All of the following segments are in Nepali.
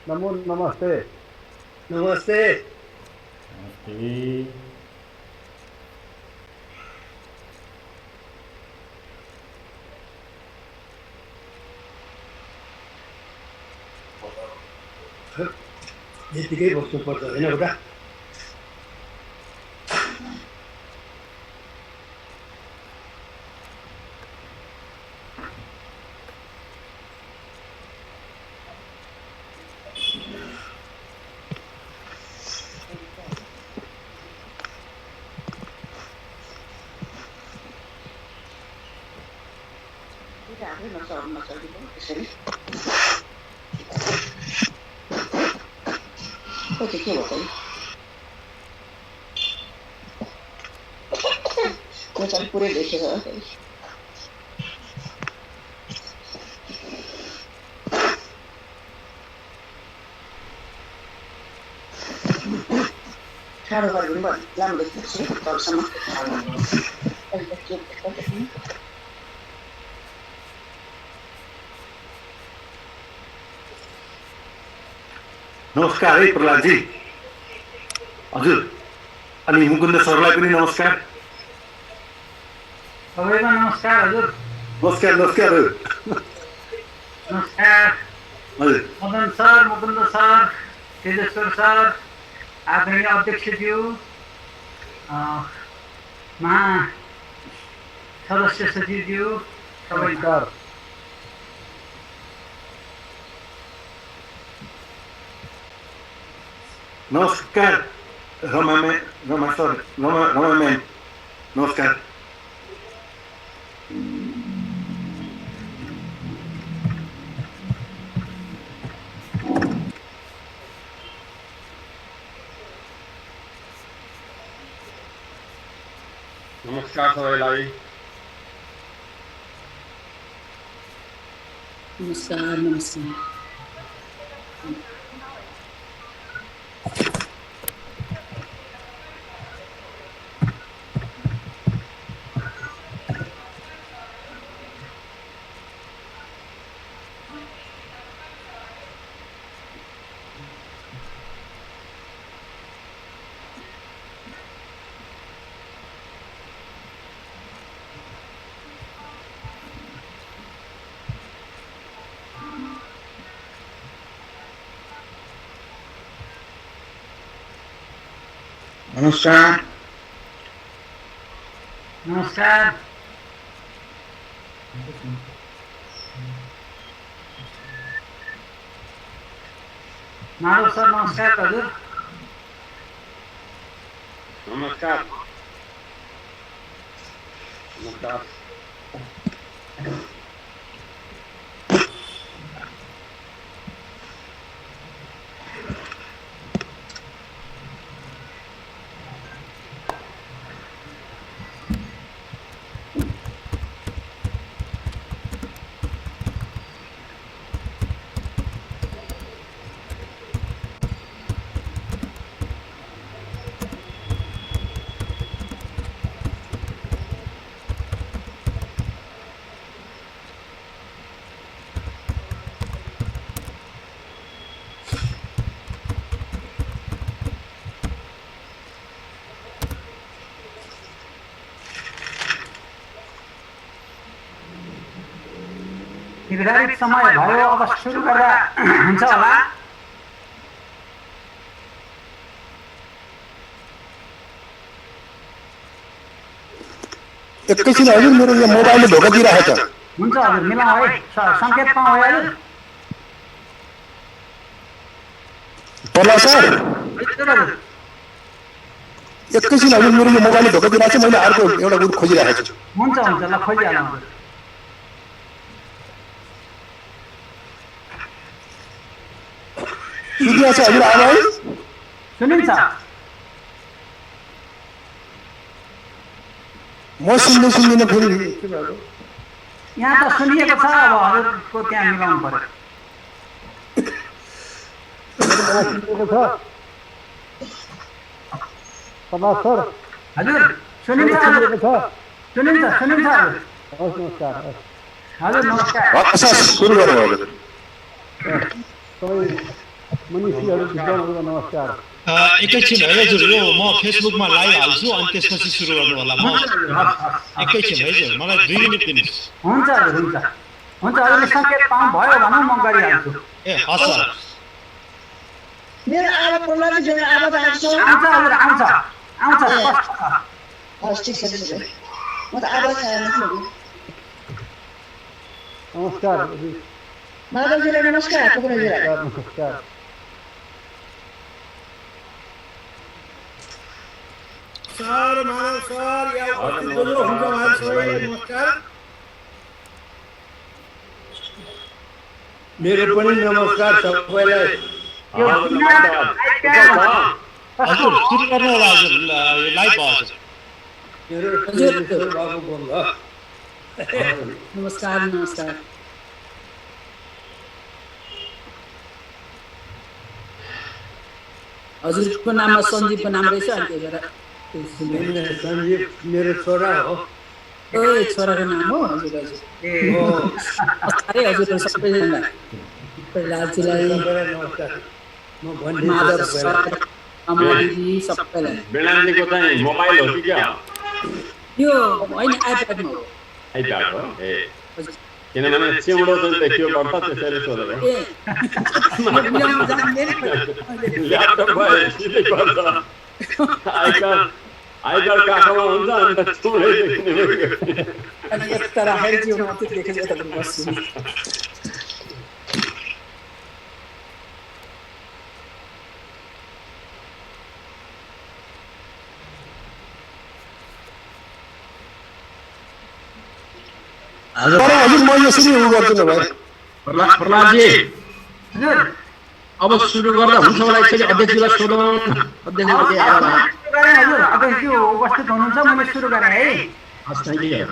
नमो नमस्ते। नमस्ते। नमस्ते। यतिकै बस्नुपर्छ होइन एउटा। पुरै देखेको ठाडो गरिदिनु भयो राम्रो देख्छु तलसम्म। नमस्कार है प्रहलादजी। हजुर, अनि मुकुन्द सरलाई पनि नमस्कार। सबैमा नमस्कार हजुर। नमस्कार नमस्कार नमस्कार हजुर। Madan sir, Mukunda sir, Tejeshwar sir, आदरणीय अध्यक्षज्यू, महा सदस्य सचिवज्यू, सबैका नमस्कार रमा सर, रमा म्याम नमस्कार। नमस्कार सबैलाई। नमस्कार नमस्कार। नमस्कार। नमस्कार। माधव सर नमस्कार हजुर। नमस्कार। नमस्कार। निर्धारित समय भयो, अब सुरु गर्दा हुन्छ होला। एकैछिन हजुर, मेरो यो मोबाइलले धोका दिइरहेको छ। हुन्छ हजुर, मिलाउँ है, सङ्केत पाउँ है हजुर। प्रहलाद सर, एकैछिन हजुर, मेरो यो मोबाइलले धोका दिइरहेको छ। मैले अर्को एउटा कुरो खोजिरहेको छु। हुन्छ हुन्छ, ल खोजिहालौँ हजुर। सुनिन्छ हजुर आवाज? सुनिन्छ। म सुन्दिनँ फेरि के भयो? यहाँ त सुनिएको छ, अब हजुरको त्यहाँ मिलाउनु पर्यो। प्रहलाद सर हजुर सुनिन्छ, सुनिन्छ सुनिन्छ हजुर। नमस्कार। हजुर नमस्कार। सुरु गरौँ हजुर। मनुष्यहरू विद्वानहरूको नमस्कार। एकैछिन है हजुर, यो म फेसबुकमा लाइभ हाल्छु अनि त्यसपछि सुरु गर्नु होला। म एकैछिन है हजुर, मलाई 2 मिनेट दिनुहोस्। हुन्छ हजुर, हुन्छ हुन्छ, हजुरले सङ्केत पाउनु भयो भने म गरिहाल्छु। ए हस् सर। मेरो आवाज प्रहलादजीको आवाज आउँछ? आउँछ हजुर, आउँछ आउँछ, स्पष्ट छ। हस् ठिक छ, त्यसो भए म त आवाज आएन। नमस्कार माधवजीलाई नमस्कार, पुग्नेजीलाई नमस्कार। सर माधव सर यहाँ उपस्थित हुनुहुन्छ उहाँहरू सबैलाई नमस्कार। मेरो पनि नमस्कार सबैलाई। यो हजुर सुरु गर्नु होला हजुर, लाइभ भयो हजुर। मेरो बाबु बोल्नु। नमस्कार नमस्कार। हजुरको नाममा सञ्जीवको नाम रहेछ अनि त्यही भएर सञ्जीव मेरो छोरा हो। ए छोराको नाम हो? हजुर हजुर। हो। नमस्कार हजुर सबैजना। प्रहलादजीलाई, नमस्कार। म भन्दिन्छु माधव सबैलाई। सर, अमरजी सबैलाई। बेलाजीको चाहिँ मोबाइल हो कि क्या? यो होइन, आइप्याडमा हो। आइप्याड हो? ए किनभने चिउँडो चाहिँ देखियो गर्छ त्यसैले सोधेको। ए ल्याउनु जान्दैन। ल्यापटप भयो सिधै गर्छ। आइप्याड काखमा हुन्छ अनि त चिउँडै देखिने भयो। अनि यता राखेर चाहिँ म त्यो देखेर यता पनि बस्छु। तर हजुर म यसरी उ गर्छु न भाइ। प्रहलादजी हजुर अब सुरु गर्दा हुन्छ होला। एकचोटि अध्यक्षजीलाई सोधौँ। अध्यक्षजी हजुर, अध्यक्षज्यू उपस्थित हुनुहुन्छ, मैले सुरु गरेँ है। हस् थ्याङ्क यू।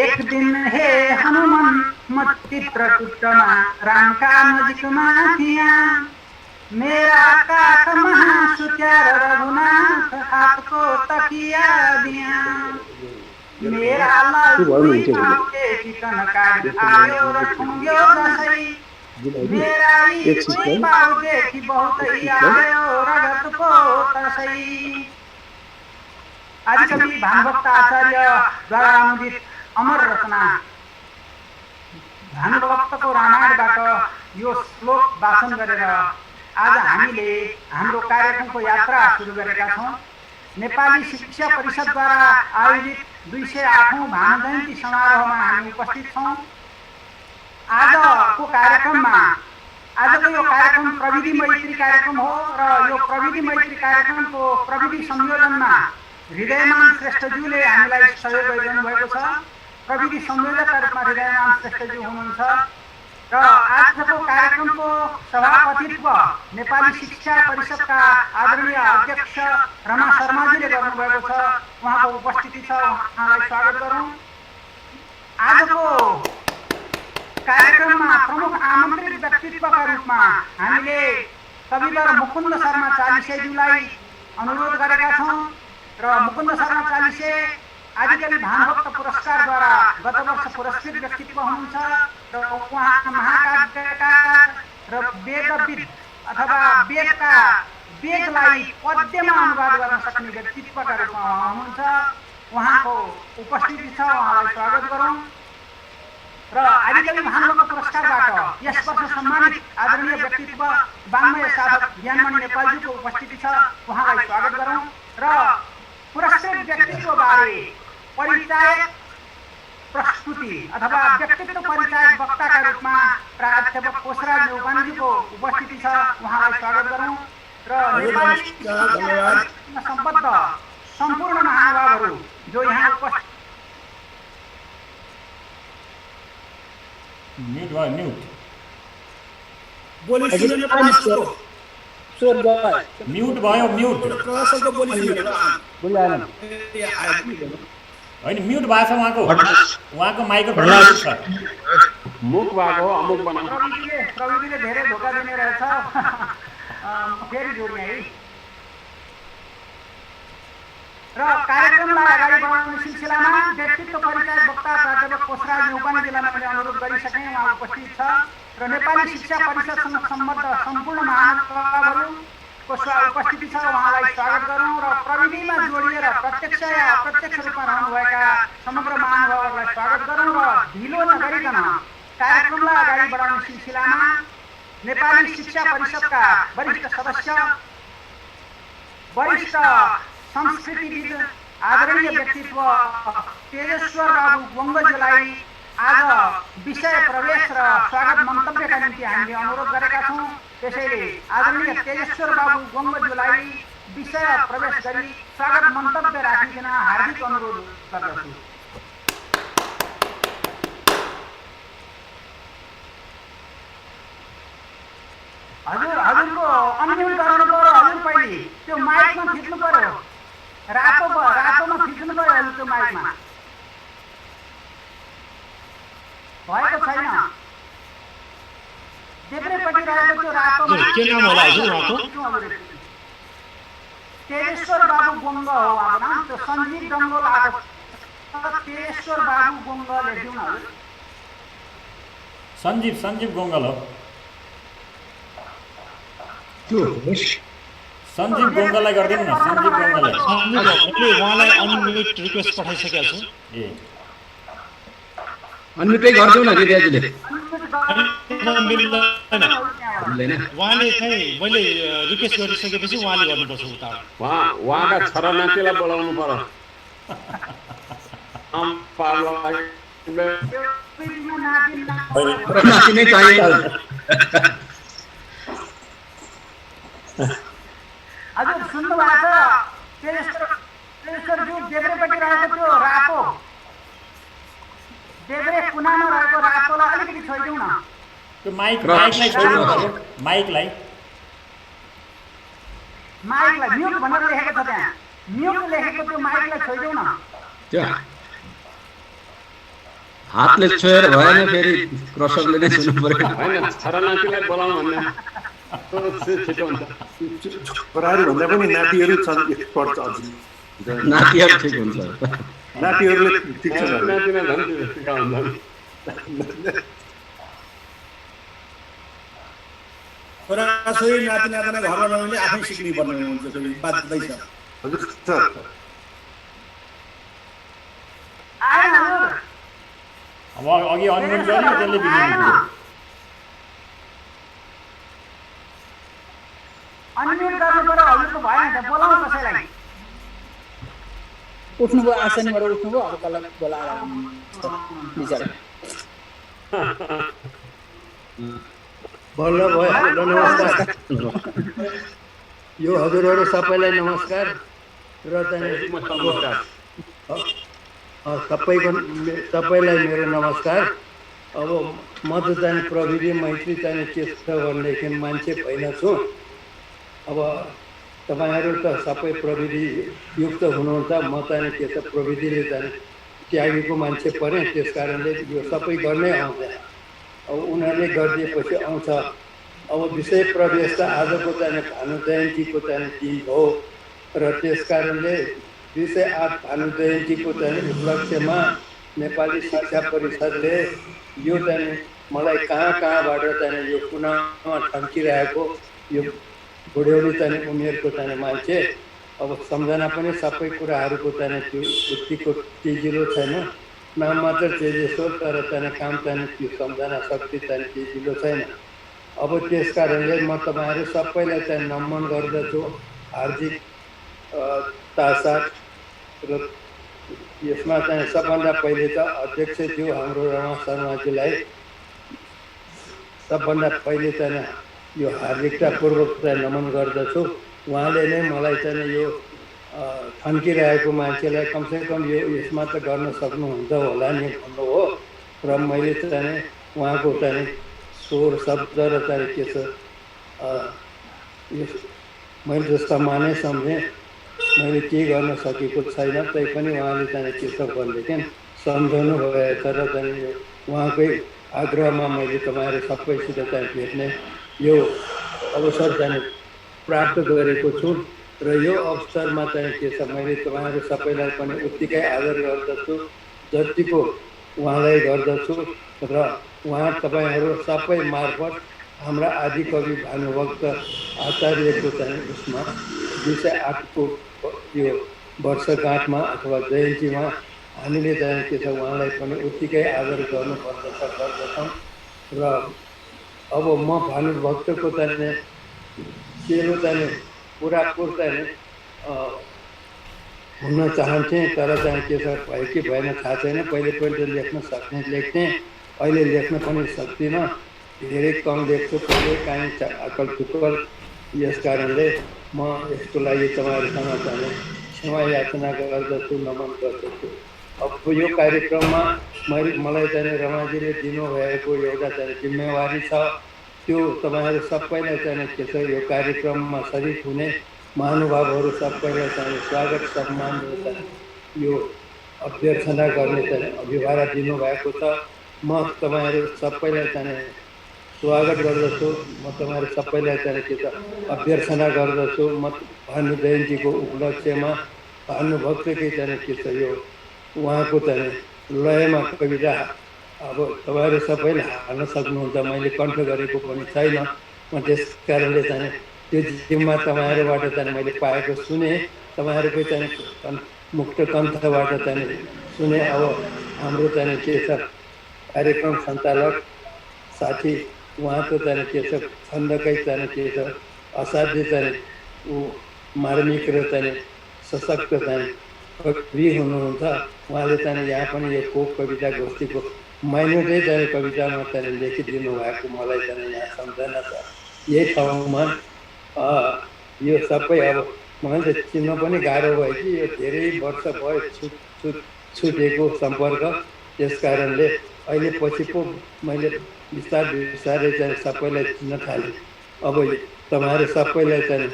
एक दिन हे हनुमान म चित्रकूटमा रामका नजिकमा थिया, मेरा काखमा सुत्याएर रघुनाथ हातको तकिया दिया, मेरा आयो र ठुङ्ग्यो दसैँ, मेरा पाउदेखि बहुतै आयो रगतको तसै। आदिकवि भानुभक्त आचार्यद्वारा अनुदित अमर रचना भानुभक्तको रामायणबाट यो श्लोक वाचन गरेर आज हामीले हाम्रो कार्यक्रमको यात्रा सुरु गरेका छौँ। नेपाली शिक्षा परिषदद्वारा आयोजित 208औं भानु जयन्ती समारोहमा हामी उपस्थित छौँ। आजको यो कार्यक्रम प्रविधि मैत्री कार्यक्रम हो र यो प्रविधि मैत्री कार्यक्रमको प्रविधि संयोजनमा हृदयमान श्रेष्ठज्यूले हामीलाई सहयोग गरिरहनु भएको छ। प्रविधि संयोजकका रूपमा हृदयमान श्रेष्ठज्यू हुनुहुन्छ र आजको कार्यक्रमको सभापतित्व नेपाली शिक्षा परिषदका आदरणीय अध्यक्ष रमा शर्माजीले गर्नुभएको छ। उहाँको उपस्थिति छ, उहाँलाई स्वागत गरौँ। आजको कार्यक्रममा प्रमुख आमन्त्रित व्यक्तित्वका रूपमा हामीले कविवर मुकुन्द शर्मा चालिसेज्यूलाई अनुरोध गरेका छौँ र मुकुन्द शर्मा चालिसे आदिकवि भानुभक्त पुरस्कारद्वारा गत वर्ष पुरस्कृत व्यक्तित्व हुनुहुन्छ र उहाँ महाकाव्यकार र वेदविद अथवा वेदलाई पद्यमा अनुवाद गर्न सक्ने व्यक्तित्वका रूपमा हुनुहुन्छ। उहाँको उपस्थिति छ, उहाँलाई स्वागत गरौँ। र आदिकवि भानुभक्त पुरस्कारबाट यस वर्ष सम्मानित आदरणीय व्यक्तित्व वाङ्मय साधक ज्ञानमणि नेपालजीको उपस्थिति छ, उहाँलाई स्वागत गरौँ। र पुरस्कृत व्यक्तित्वबारे परिचय प्रस्तुति अथवा व्यक्तित्व परिचय वक्ताका रूपमा प्राध्यापक कोशराज नेउपानेजीको उपस्थिति छ, उहाँलाई स्वागत गरौँ। र नेपाली सम्बद्ध सम्पूर्ण महानुभावहरू जो यहाँ उपस्थित म्युट भयो, म्युट बोली सुनेन पनि स्वर गयो। म्युट भयो, म्युट प्रशासनको बोली सुनेन। बुझाएन। होइन म्युट भएको छ उहाँको माइक्रोफोन छ। मुख भएको अमुक बनाउनु। प्रविधिले धेरै धोका दिने रहेछ। फेरि जोड्ने है। र कार्यक्रमलाई अगाडि बढाउने सिलसिलामा व्यक्तित्व परिचय वक्ता प्राध्यापक कोषराज न्यौपानेजीलाई मैले अनुरोध गरिसकेँ। उहाँ उपस्थित छ र नेपाली शिक्षा परिषदसँग सम्बद्ध सम्पूर्ण महानुभावहरूको उपस्थिति छ। उहाँलाई स्वागत गरौँ र प्रविधिमा जोडिएर प्रत्यक्ष या अप्रत्यक्ष रूपमा रहनुभएका समग्र महानुभावहरूलाई स्वागत गरौँ र ढिलो नगरिकन कार्यक्रमलाई अगाडि बढाउने सिलसिलामा नेपाली शिक्षा परिषदका वरिष्ठ सदस्य, वरिष्ठ संस्कृतिविद, आदरणीय व्यक्तित्व तेजेश्वर बाबु गोङ्गज्यूलाई आज विषय प्रवेश र स्वागत मन्तव्यका निम्ति हामीले अनुरोध गरेका छौँ। त्यसैले आदरणीय तेजेश्वर बाबु गोङ्गज्यूलाई विषय प्रवेश गरी स्वागत मन्तव्य राखिदिन हार्दिक अनुरोध गर्दछु। हजुरको अनम्युट गर्नु पर्यो। हजुर पहिले त्यो माइकमा थिच्नु पर्यो, रातोमा थिच्नु पर्यो। हजुर त्यो माइकमा भएको छैन। देब्रेपट्टि रहेको त्यो रातोमा के नाम होला हजुर उहाँको? तेजेश्वर बाबु गोङ्ग हो उहाँको नाम। त्यो सञ्जीव डङ्गोल आएको तेजेश्वर बाबु गोङ्ग लेखिदिउँ न हजुर। सञ्जीव गोङ्गल हो। सञ्जीव गोङ्गललाई गरिदिनु न। सञ्जीव गोङ्गललाई उहाँलाई अनम्युट रिक्वेस्ट पठाइसकेको छु। ए अनम्युटै गरिदिउँ न दिदीले। उहाँले चाहिँ मैले रिक्वेस्ट गरिसकेपछि उहाँले गर्नुपर्छ उता। उहाँका छोरा नातिलाई बोलाउनु पर्यो। नाति नै चाहियो। हजुर सुन्नु भएको छ? तेजेश्वरज्यू देब्रेपट्टि रहेको त्यो रातो, देब्रे कुनामा रहेको रातोलाई अलिकति छोइदिउँ न। त्यो माइकलाई छोइदिनु पर्यो। माइकलाई म्युट भनेर लेखेको छ त्यहाँ। म्युट लेखेको त्यो माइकलाई छोइदिउँ न। त्यो हातले छोएर भएन, फेरि क्रसरले नै सुन्नु पर्यो। होइन, छोरा नातिलाई बोलाउनु भन्ने छिटो हुन्छ। छोराहरू भन्दा पनि नातिहरू छन् एक्सपर्ट अझै। नातिहरू ठिक हुन्छ। नातिहरूले ठिक छ। नातिलाई झन् ठिका हुन्छ। छोराछोरी नाति नातिना घरमा नहुने आफै सिक्नै पर्ने हुन्छ। बाध्य छ। हजुर सर आएन हजुर। अब अघि अनम्युट गर्नु, त्यसले बिग्रिन्छ। अनम्युट गर्नु पर्यो। हजुरको भएन त बोलाउँ कसैलाई। उठ्नुभयो, आसनबाट उठ्नुभयो, अब कसलाई बोलाएर बिचरा बल्ल भयो। नमस्कार। यो हजुरहरू सबैलाई नमस्कार र सबैलाई मेरो नमस्कार। अब म त चाहिँ प्रविधि मैत्री चाहिँ के छ भनेदेखि मान्छे होइन छु। अब तपाईँहरू त सबै प्रविधि युक्त हुनुहुन्छ। म चाहिँ के छ प्रविधिले चाहिँ त्यागेको मान्छे परेँ। त्यस कारणले यो सबै गर्नै आउँछ। अब उनीहरूले गरिदिएपछि आउँछ। अब विषय प्रवेश त आजको चाहिँ भानु जयन्तीको चाहिँ दिन हो र त्यस कारणले विषय 8 भानु जयन्तीको चाहिँ उपलक्ष्यमा नेपाली शिक्षा परिषदले यो चाहिँ मलाई कहाँबाट चाहिँ यो कुनामा ठन्किरहेको यो बुढ्यौली चाहिँ उमेरको चाहिँ मान्छे, अब सम्झना पनि सबै कुराहरूको चाहिँ त्यो उतिको तेजिलो छैन। नाम मात्र तेजेश्वर, तर चाहिँ काम चाहिँ त्यो सम्झना शक्ति चाहिँ तेजिलो छैन। अब त्यस कारणले म तपाईँहरू सबैलाई चाहिँ नमन गर्दछु, हार्दिक तासाद। र यसमा चाहिँ सबभन्दा पहिले त अध्यक्षज्यू हाम्रो रमा शर्माजीलाई सबभन्दा पहिले चाहिँ यो हार्दिकतापूर्वक चाहिँ नमन गर्दछु। उहाँले नै मलाई चाहिँ यो ठन्किरहेको मान्छेलाई कमसेकम यो यसमा त गर्न सक्नुहुन्छ होला नि भन्नु हो। र मैले चाहिँ उहाँको चाहिँ स्वर शब्द र चाहिँ के छ मैले जस्तो माने सम्झेँ। मैले केही गर्न सकेको छैन, तैपनि उहाँले चाहिँ के छ भनेदेखि सम्झाउनु भएछ र चाहिँ उहाँकै आग्रहमा मैले तपाईँहरू सबैसित चाहिँ भेट्ने यो अवसर चाहिँ प्राप्त गरेको छु। र यो अवसरमा चाहिँ के छ मैले तपाईँहरू सबैलाई पनि उत्तिकै आदर गर्दछु जतिको उहाँलाई गर्दछु र उहाँ तपाईँहरू सबै मार्फत हाम्रा आदिकवि भानुभक्त आचार्यको चाहिँ उसमा 208को यो वर्षगाँठमा अथवा जयन्तीमा हामीले चाहिँ के छ उहाँलाई पनि उत्तिकै आदर गर्छौँ र अब म भानुभक्तको चाहिँ केरो चाहिँ पुरापुर चाहिँ हुन चाहन्थेँ तर चाहिँ के छ भयो कि भएन थाहा छैन। पहिले लेख्न सक्ने लेख्थेँ, अहिले लेख्न पनि सक्दिनँ, धेरै कम लेख्छु, कहिले काहीँ अकल टुक्कल। यस कारणले म यसको लागि तपाईँहरूसँग चाहिँ क्षमा याचना गर्दछु, नमन गर्दछु। अब यो कार्यक्रममा मलाई चाहिँ रमाजीले दिनुभएको एउटा चाहिँ जिम्मेवारी छ, त्यो तपाईँहरू सबैलाई चाहिँ के छ यो कार्यक्रममा सरिक हुने महानुभावहरू सबैलाई चाहिँ स्वागत सम्मान यो अभ्यर्थना गर्ने चाहिँ अभिभारा दिनुभएको छ। म तपाईँहरू सबैलाई चाहिँ स्वागत गर्दछु, म तपाईँहरू सबैलाई चाहिँ के छ अभ्यर्थना गर्दछु। म भानु जयन्तीको उपलक्ष्यमा भानुभक्तकै चाहिँ के छ यो उहाँको चाहिँ लयमा कविता अब तपाईँहरू सबैले हाल्न सक्नुहुन्छ, मैले कण्ठ गरेको पनि छैन। म त्यस कारणले चाहिँ त्यो जिम्मा तपाईँहरूबाट चाहिँ मैले पाएको सुने, तपाईँहरूकै चाहिँ मुक्त कण्ठबाट चाहिँ सुने। अब हाम्रो चाहिँ के छ कार्यक्रम सञ्चालक साथी उहाँको चाहिँ के छ छन्दकै चाहिँ के छ असाध्य चाहिँ ऊ मार्मिक र चाहिँ सशक्त चाहिँ कवि हुनुहुन्छ। उहाँले चाहिँ यहाँ पनि यो कोक कविता गोष्ठीको माइनोटै चाहिँ कवितामा चाहिँ लेखिदिनु भएको मलाई चाहिँ यहाँ सम्झना छ। यही ठाउँमा यो सबै अब मैले चिन्न पनि गाह्रो भयो कि यो धेरै वर्ष भयो छुटेको सम्पर्क, त्यस कारणले अहिले पछि पो मैले बिस्तारै चाहिँ सबैलाई चिन्न थालेँ। अब तपाईँहरू सबैलाई चाहिँ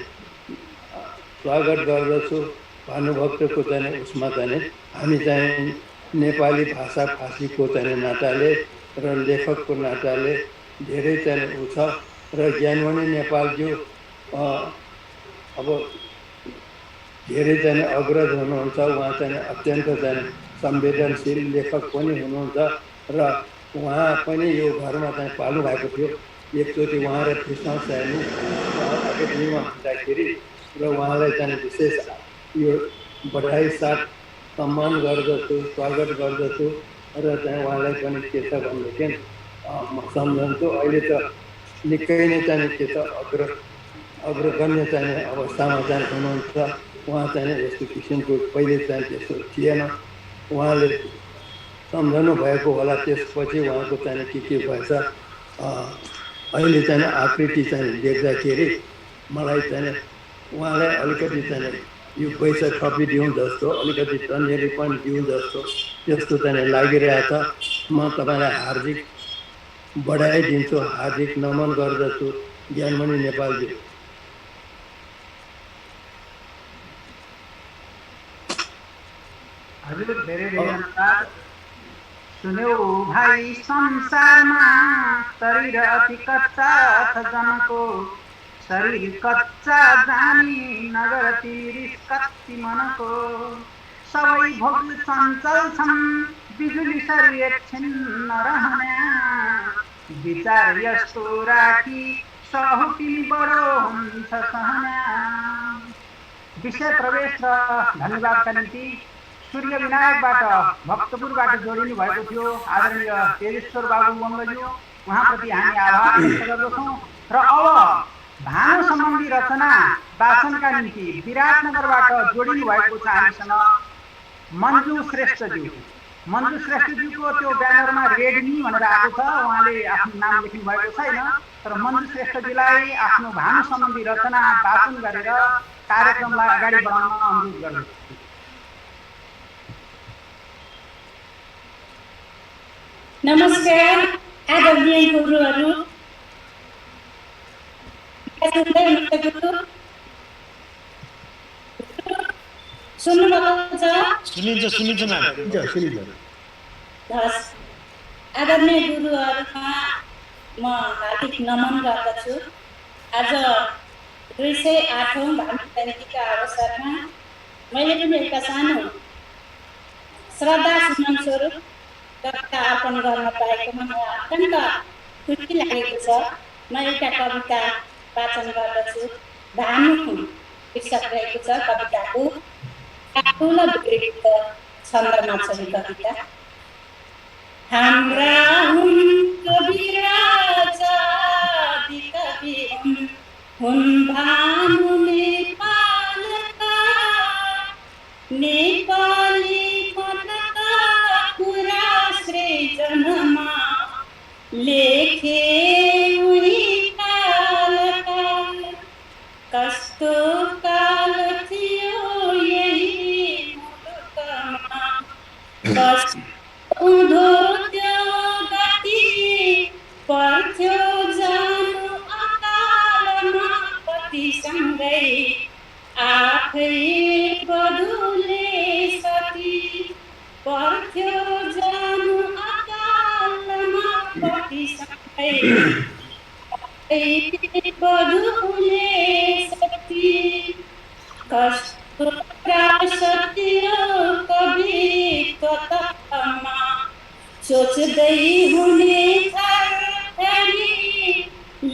स्वागत गर्दछु। भानुभक्तको चाहिँ उसमा चाहिँ हामी चाहिँ नेपाली भाषा भाषीको चाहिँ नाताले र लेखकको नाताले धेरै चाहिँ उ छ र ज्ञानमणि नेपालज्यू अब धेरै चाहिँ अग्रज हुनुहुन्छ। उहाँ चाहिँ अत्यन्त चाहिँ संवेदनशील लेखक पनि हुनुहुन्छ र उहाँ पनि यो घरमा चाहिँ पाल्नु भएको थियो। एकचोटि उहाँ र कृष्ण साइनी एकाडेमीमा हुँदाखेरि र उहाँलाई चाहिँ विशेष यो बधाई साथ सम्मान गर्दछु, स्वागत गर्दछु र चाहिँ उहाँलाई पनि के छ भनेदेखि म सम्झन्छु। अहिले त निकै नै चाहिँ के छ अग्रगण्य चाहिँ अवस्थामा चाहिँ हुनुहुन्छ। उहाँ चाहिँ यस्तो किसिमको पहिले चाहिँ त्यस्तो थिएन, उहाँले सम्झनु भएको होला। त्यसपछि उहाँको चाहिँ के भएछ अहिले चाहिँ आकृति चाहिँ देख्दाखेरि मलाई चाहिँ उहाँलाई अलिकति चाहिँ यो पैसा थपिदिउँ जस्तो, अलिकति तन्नेरी पनि दिउँ जस्तो त्यस्तो चाहिँ लागिरहेछ। म तपाईँलाई हार्दिक बधाई दिन्छु, हार्दिक नमन गर्दछु ज्ञानमणि नेपालजी। हजुर धेरै धन्यवाद। सुन्यौ भाइ संसारमा शरीर अति कच्चा छ जनको, शरीर कच्चा जानी नगर तिरिस कति मनको, सबै भोग चञ्चल छन् बिजुली शरीर एकछिन नरहने, विचार यस्तो राखी सहु तिमी बडो हुन्छ सहना। विषय प्रवेश र धन्यवादका निम्ति सूर्य विनायकबाट भक्तपुरबाट जोडिनु भएको थियो आदरणीय तेजेश्वर बाबु वङ्गज्यू, उहाँप्रति हामी आभार व्यक्त गर्दछौँ। र अब भानु सम्बन्धी रचना वाचनका निम्ति विराटनगरबाट जोडिनु भएको छ हामीसँग मन्जु श्रेष्ठज्यू। मन्जु श्रेष्ठज्यूको त्यो ब्यानरमा रेडमी भनेर आएको छ, उहाँले आफ्नो नाम लेख्नु भएको छैन, तर मन्जु श्रेष्ठज्यूलाई आफ्नो भानु सम्बन्धी रचना वाचन गरेर कार्यक्रमलाई अगाडि बढाउन अनुरोध गर्दछु। नमस्कार आदरणीय गुरुहरू, सुन्नुभएको छ? सुनिन्छ म्याम। आदरणीय गुरुहरूमा म हार्दिक नमन गर्दछु। आज 208औं भानु जयन्तीका अवसरमा मैले पनि एउटा सानो श्रद्धा सुमन स्वरूप कविता अर्पण गर्न पाएकोमा मलाई अत्यन्त खुसी लागेको छ। म एउटा कविता वाचन गर्दछु। भानु शीर्षक रहेको छ कविताको। ठुलो विकृत छन्दमा छ यो कविता। हाम्रा हुन् कविराज आदि कवि हुन् भानु नेपालका, नेपाली मतका कुरा सृजनमा लेखे उही कालका। कस्तो काल थियो यही मुलुकमा, उँधो त्यो गति पर्थ्यो जानु अकालमा। पतिसँगै आफै बधुले सती पर्थ्यो जानु अकालमा। पतिसँगै आफै बधुले सती। कस्तो सत्य कवित्वमा सोच्दै हुने थरथरी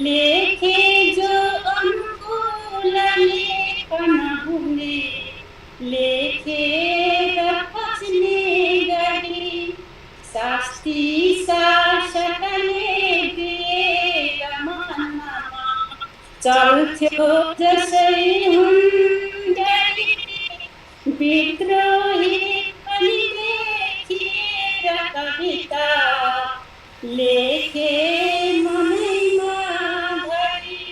लेखे जो अनुकूल लेखन हुने लेखेर पच्ने गरी शास्ति शासकले दिएर मनमा चल्थ्यो जसै हुन्डरी। विद्रोही पनि लेखेर कविता लेखे मनैमा धरी।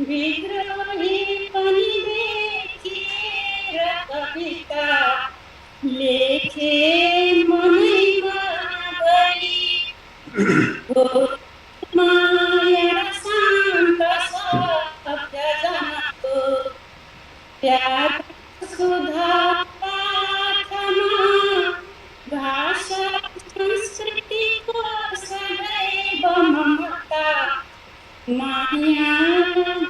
विद्रोही पनि लेखेर कविता लेखे मनैमा धरी। माया शान्त सबजना प्यार सुधा पाठमा भाषा संस्कृतिको सदैव ममता माया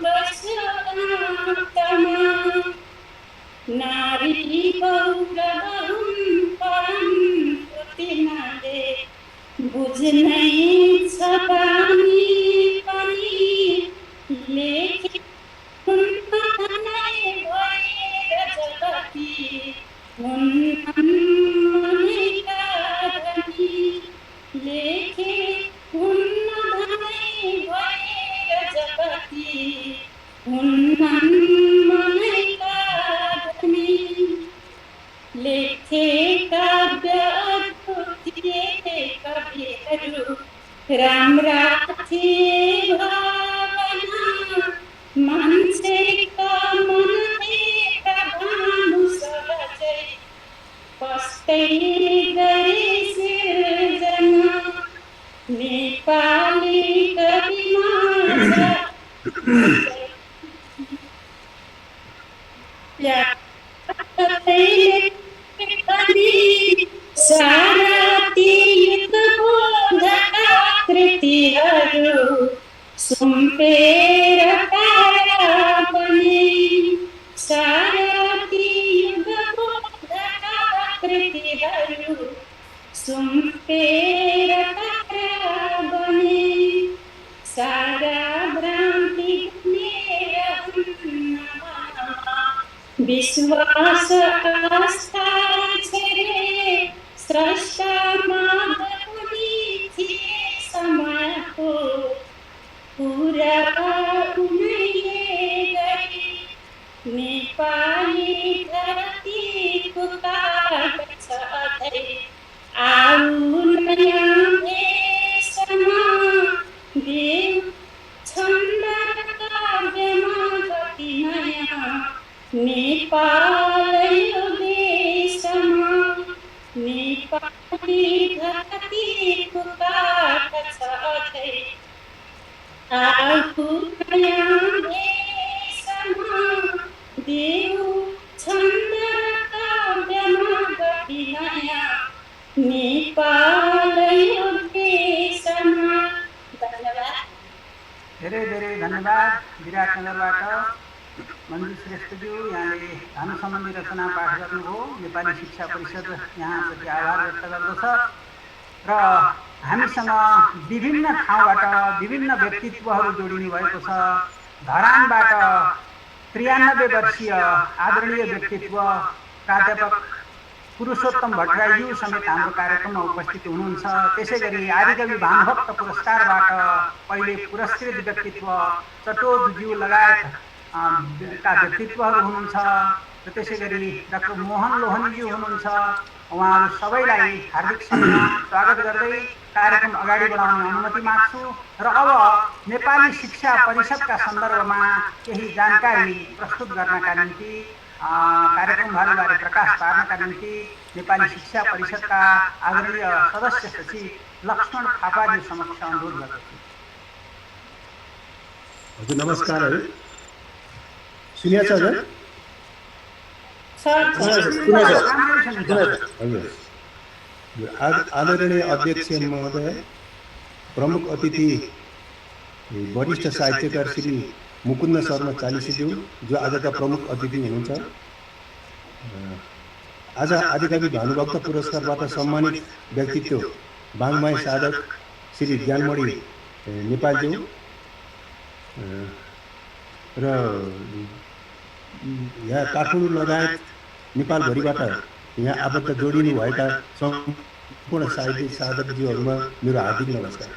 बस्यो अन्तमा। नारी गौरव हुन् परम तिनीले बुझ्नै छ बानी पनि लेखे हुन्न नै भएर जगती हुन्न मनैका धनी। लेखे हुन्न नै भएर जगती हुन्न मनैका धनी। लेखे काव्य थिए कविहरू राम्रा थिए भावना मान्छेका मनका भानु सहजै पस्दै गए सिर्जना। नेपाली कविमा सारा तीर्थ बोधका कृतिहरू सुम्पेर तारा बने। सारा तीर्थ बोधका कृतिहरू सुम्पेर तारा बने। सारा भ्रान्ति विश्वास आस्था छेरे स्रष्टामा पनि थिए समयको पुरा उनैले गरी। नेपाली धरतीको काग छ अझै आऊ नयाँ देशमा। देव छन्द काव्यमा गति नयाँ नेपाल यो देशमा। नेपाली धरतीको काग छ अझै आऊ नयाँ देशमा। देव छन्द काव्यमा गति नयाँ नेपाल यो देशमा। धन्यवाद। धेरै धेरै धन्यवाद विराटनगरबाट मन्जु श्रेष्ठज्यू यहाँले भानु सम्बन्धी रचना पाठ गर्नुभयो। नेपाली शिक्षा परिषद यहाँप्रति आभार व्यक्त गर्दछ र हामीसँग विभिन्न ठाउँबाट विभिन्न व्यक्तित्वहरू जोडिनु भएको छ। धरानबाट 93 वर्षीय आदरणीय व्यक्तित्व प्राध्यापक पुरुषोत्तम भट्टराईज्यू समेत हाम्रो कार्यक्रममा उपस्थित हुनुहुन्छ। त्यसै गरी आदिकवि भानुभक्त पुरस्कारबाट पहिले पुरस्कृत व्यक्तित्व चटोदज्यू लगायत का व्यक्तित्वहरू हुनुहुन्छ र त्यसै गरी डाक्टर मोहन लोहनीज्यू हुनुहुन्छ। उहाँहरू सबैलाई हार्दिक स्वागत गर्दै कार्यक्रम अगाडि बढाउने अनुमति माग्छु र अब नेपाली शिक्षा परिषदका सन्दर्भमा केही जानकारी प्रस्तुत गर्नका निम्ति कार्यक्रमहरूबारे प्रकाश पार्नका निम्ति नेपाली शिक्षा परिषदका आदरणीय सदस्य सचिव लक्ष्मण थापाज्यू समक्ष अनुरोध गर्दछु। हजुर नमस्कार। सुनिया छ हजुर? आदरणीय अध्यक्ष महोदय, प्रमुख अतिथि वरिष्ठ साहित्यकार श्री मुकुन्द शर्मा चालिसेज्यू जो आजका प्रमुख अतिथि हुनुहुन्छ। आज आदिकवि भानुभक्त पुरस्कारबाट सम्मानित व्यक्तित्व वाङ्मय साधक श्री ज्ञानमणि नेपालज्यू र यहाँ काठमाडौँ लगायत नेपालभरिबाट यहाँ आबद्ध जोडिनु भएका सम्पूर्ण साहित्यिक साधकज्यूहरूमा मेरो हार्दिक नमस्कार।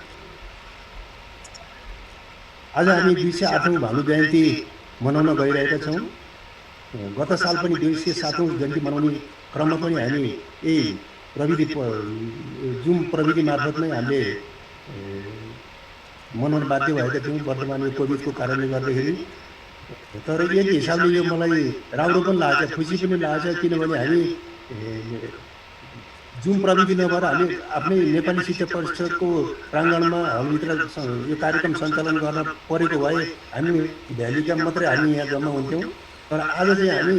आज हामी 208औं भानु जयन्ती मनाउन गइरहेका छौँ। गत साल पनि 207औं जयन्ती मनाउने क्रममा पनि हामी यही प्रविधि जुम प्रविधि मार्फत नै हामीले मनाउन बाध्य भएका थियौँ वर्तमान यो कोभिडको कारणले गर्दाखेरि। तर एक हिसाबले यो मलाई राम्रो पनि लागेछ, खुसी पनि लागेछ, किनभने हामी जुम प्रविधि नभएर हामी आफ्नै नेपाली शिक्षा परिषदको प्राङ्गणमा हलभित्र यो कार्यक्रम सञ्चालन गर्न परेको भए हामी भ्यालीका मात्रै हामी यहाँ जम्मा हुन्थ्यौँ। तर आज चाहिँ हामी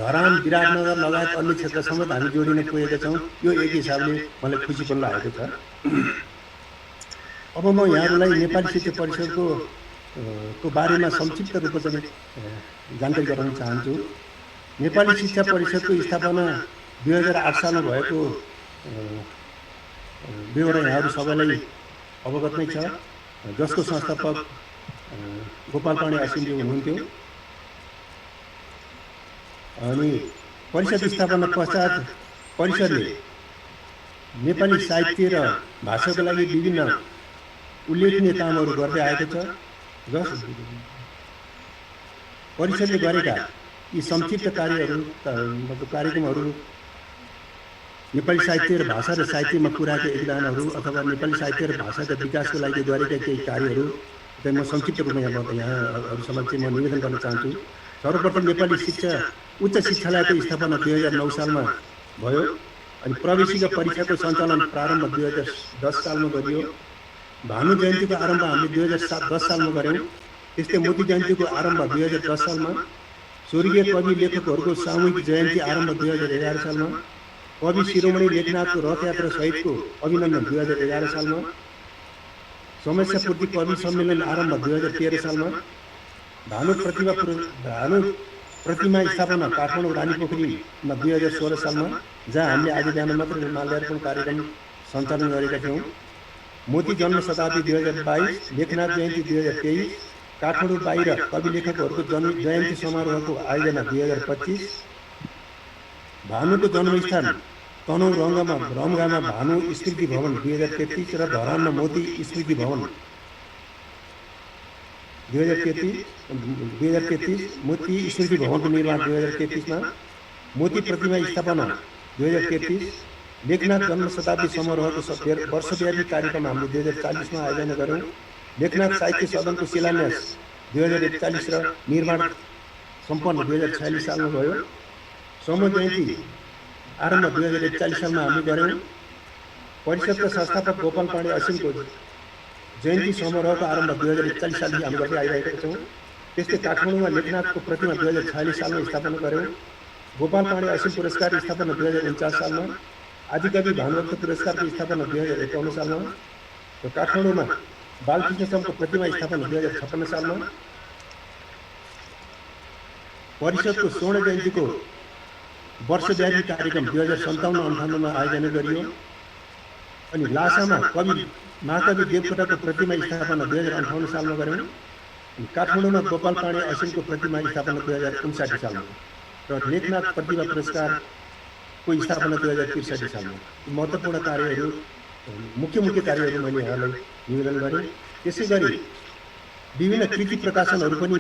धरान विराटनगर लगायत अन्य क्षेत्र समेत हामी जोडिन पुगेका छौँ। यो एक हिसाबले मलाई खुसी पनि लागेको छ। अब म यहाँहरूलाई नेपाली शिक्षा परिषदको बारेमा संक्षिप्त रूपमा चाहिँ जानकारी गराउन चाहन्छु। नेपाली शिक्षा परिषदको स्थापना 2008 सालमा भएको बेहोरा यहाँहरू सबैलाई अवगत नै छ, जसको संस्थापक गोपाल पाण्डे आसिमज्यू हुनुहुन्थ्यो। अनि परिषद स्थापना पश्चात परिषदले नेपाली साहित्य र भाषाको लागि विभिन्न उल्लेखनीय कामहरू गर्दै आएको छ। जस परिषदले गरेका यी संक्षिप्त कार्यक्रमहरू नेपाली साहित्य र भाषा र साहित्यमा पुर्याएका योगदानहरू अथवा नेपाली साहित्य र भाषाका विकासको लागि गरेका केही कार्यहरू चाहिँ म संक्षिप्त रूपमा यहाँहरू समक्ष म निवेदन गर्न चाहन्छु। सर्वप्रथम नेपाली उच्च शिक्षालयको स्थापना 2009 सालमा भयो। अनि प्रवेशिका परीक्षाको सञ्चालन प्रारम्भ 2010 सालमा गरियो। भानु जयन्तीको आरम्भ हामीले 2010 सालमा गऱ्यौँ। त्यस्तै मोती जयन्तीको आरम्भ 2010 सालमा, स्वर्गीय कवि लेखकहरूको सामूहिक जयन्ती आरम्भ 2011 सालमा, कवि शिरोमणि लेखनाथको रथयात्रा सहितको अभिनन्दन 2011 सालमा, समस्यापूर्ति कवि सम्मेलन आरम्भ 2013 सालमा, भानु प्रतिमा स्थापना काठमाडौँ रानीपोखरीमा 2016 सालमा, जहाँ हामीले आज बिहान मात्र माल्यार्पण कार्यक्रम सञ्चालन गरेका थियौँ। मोती जन्म शताब्दी 2022, लेखनाथ जयन्ती 2023, काठमाडौँ बाहिर कवि लेखकहरूको जयन्ती समारोहको आयोजना 2025, भानुको जन्मस्थान तनहुँ रमगामा भानु स्मृति भवन 2033 र धरानमा मोती स्मृति भवन 2033 मोती स्मृति भवनको निर्माण 2033मा, मोती प्रतिमा स्थापना 2033, लेखनाथ जन्म शताब्दी समारोहको वर्षव्यापी कार्यक्रम हामीले 2040मा आयोजना गऱ्यौँ। लेखनाथ साहित्य सदनको शिलान्यास 2041 र निर्माण सम्पन्न 2046 सालमा भयो। समूह जयन्ती आरम्भ 2041 सालमा हामी गऱ्यौँ। परिषदका संस्थापक गोपाल पाण्डे असिमको जयन्ती समारोहको आरम्भ 2041 सालदेखि हामी गर्दै आइरहेका छौँ। त्यस्तै काठमाडौँमा लेखनाथको प्रतिमा 2046 सालमा स्थापना गऱ्यौँ। गोपाल पाण्डे असिम पुरस्कार स्थापना 2049 सालमा, आदिकवि भानुभक्त पुरस्कारको स्थापना 2051 सालमा र काठमाडौँमा बालकृष्ण समको प्रतिमा स्थापना 2056 सालमा, परिषदको स्वर्ण जयन्तीको वर्षव्यापी कार्यक्रम 2057-58 आयोजना गरियो। अनि लासामा महाकवि देवकोटाको प्रतिमा स्थापना 2058 सालमा गर्यौं। काठमाडौँमा गोपाल पाण्डे असिनको प्रतिमा स्थापना 2059 सालमा र लेखनाथ प्रतिभा पुरस्कारको स्थापना 2063 सालमा। महत्त्वपूर्ण कार्यहरू मुख्य कार्यहरू मैले यहाँलाई निवेदन गरेँ। त्यसै गरी विभिन्न कृति प्रकाशनहरू पनि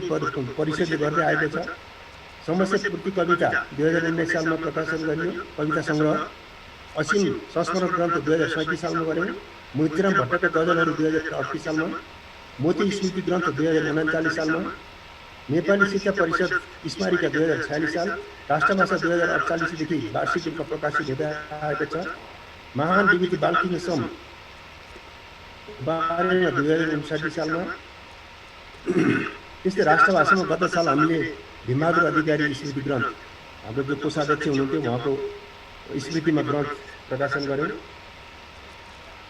परिषदले गर्दै आएको छ। समस्या पूर्ति कविता 2019 सालमा प्रकाशन गरियो। कविता सङ्ग्रह असीम संस्मरण ग्रन्थ 2037 सालमा गर्यौँ। मोतीराम भट्टका गजलहरू 2038 सालमा, मोती स्मृति ग्रन्थ 2039 सालमा, नेपाली शिक्षा परिषद स्मारिका 2046 साल, राष्ट्रभाषा 2048 देखि वार्षिक रूपमा प्रकाशित हुँदै आएको छ। महान विभूति बालकृष्ण सम बारेमा 2059 सालमा। त्यस्तै राष्ट्रभाषामा गत साल हामीले भीमबहादुर अधिकारी स्मृति ग्रन्थ हाम्रो जो कोषाध्यक्ष हुनुहुन्थ्यो उहाँको स्मृतिमा ग्रन्थ प्रकाशन गर्यौँ।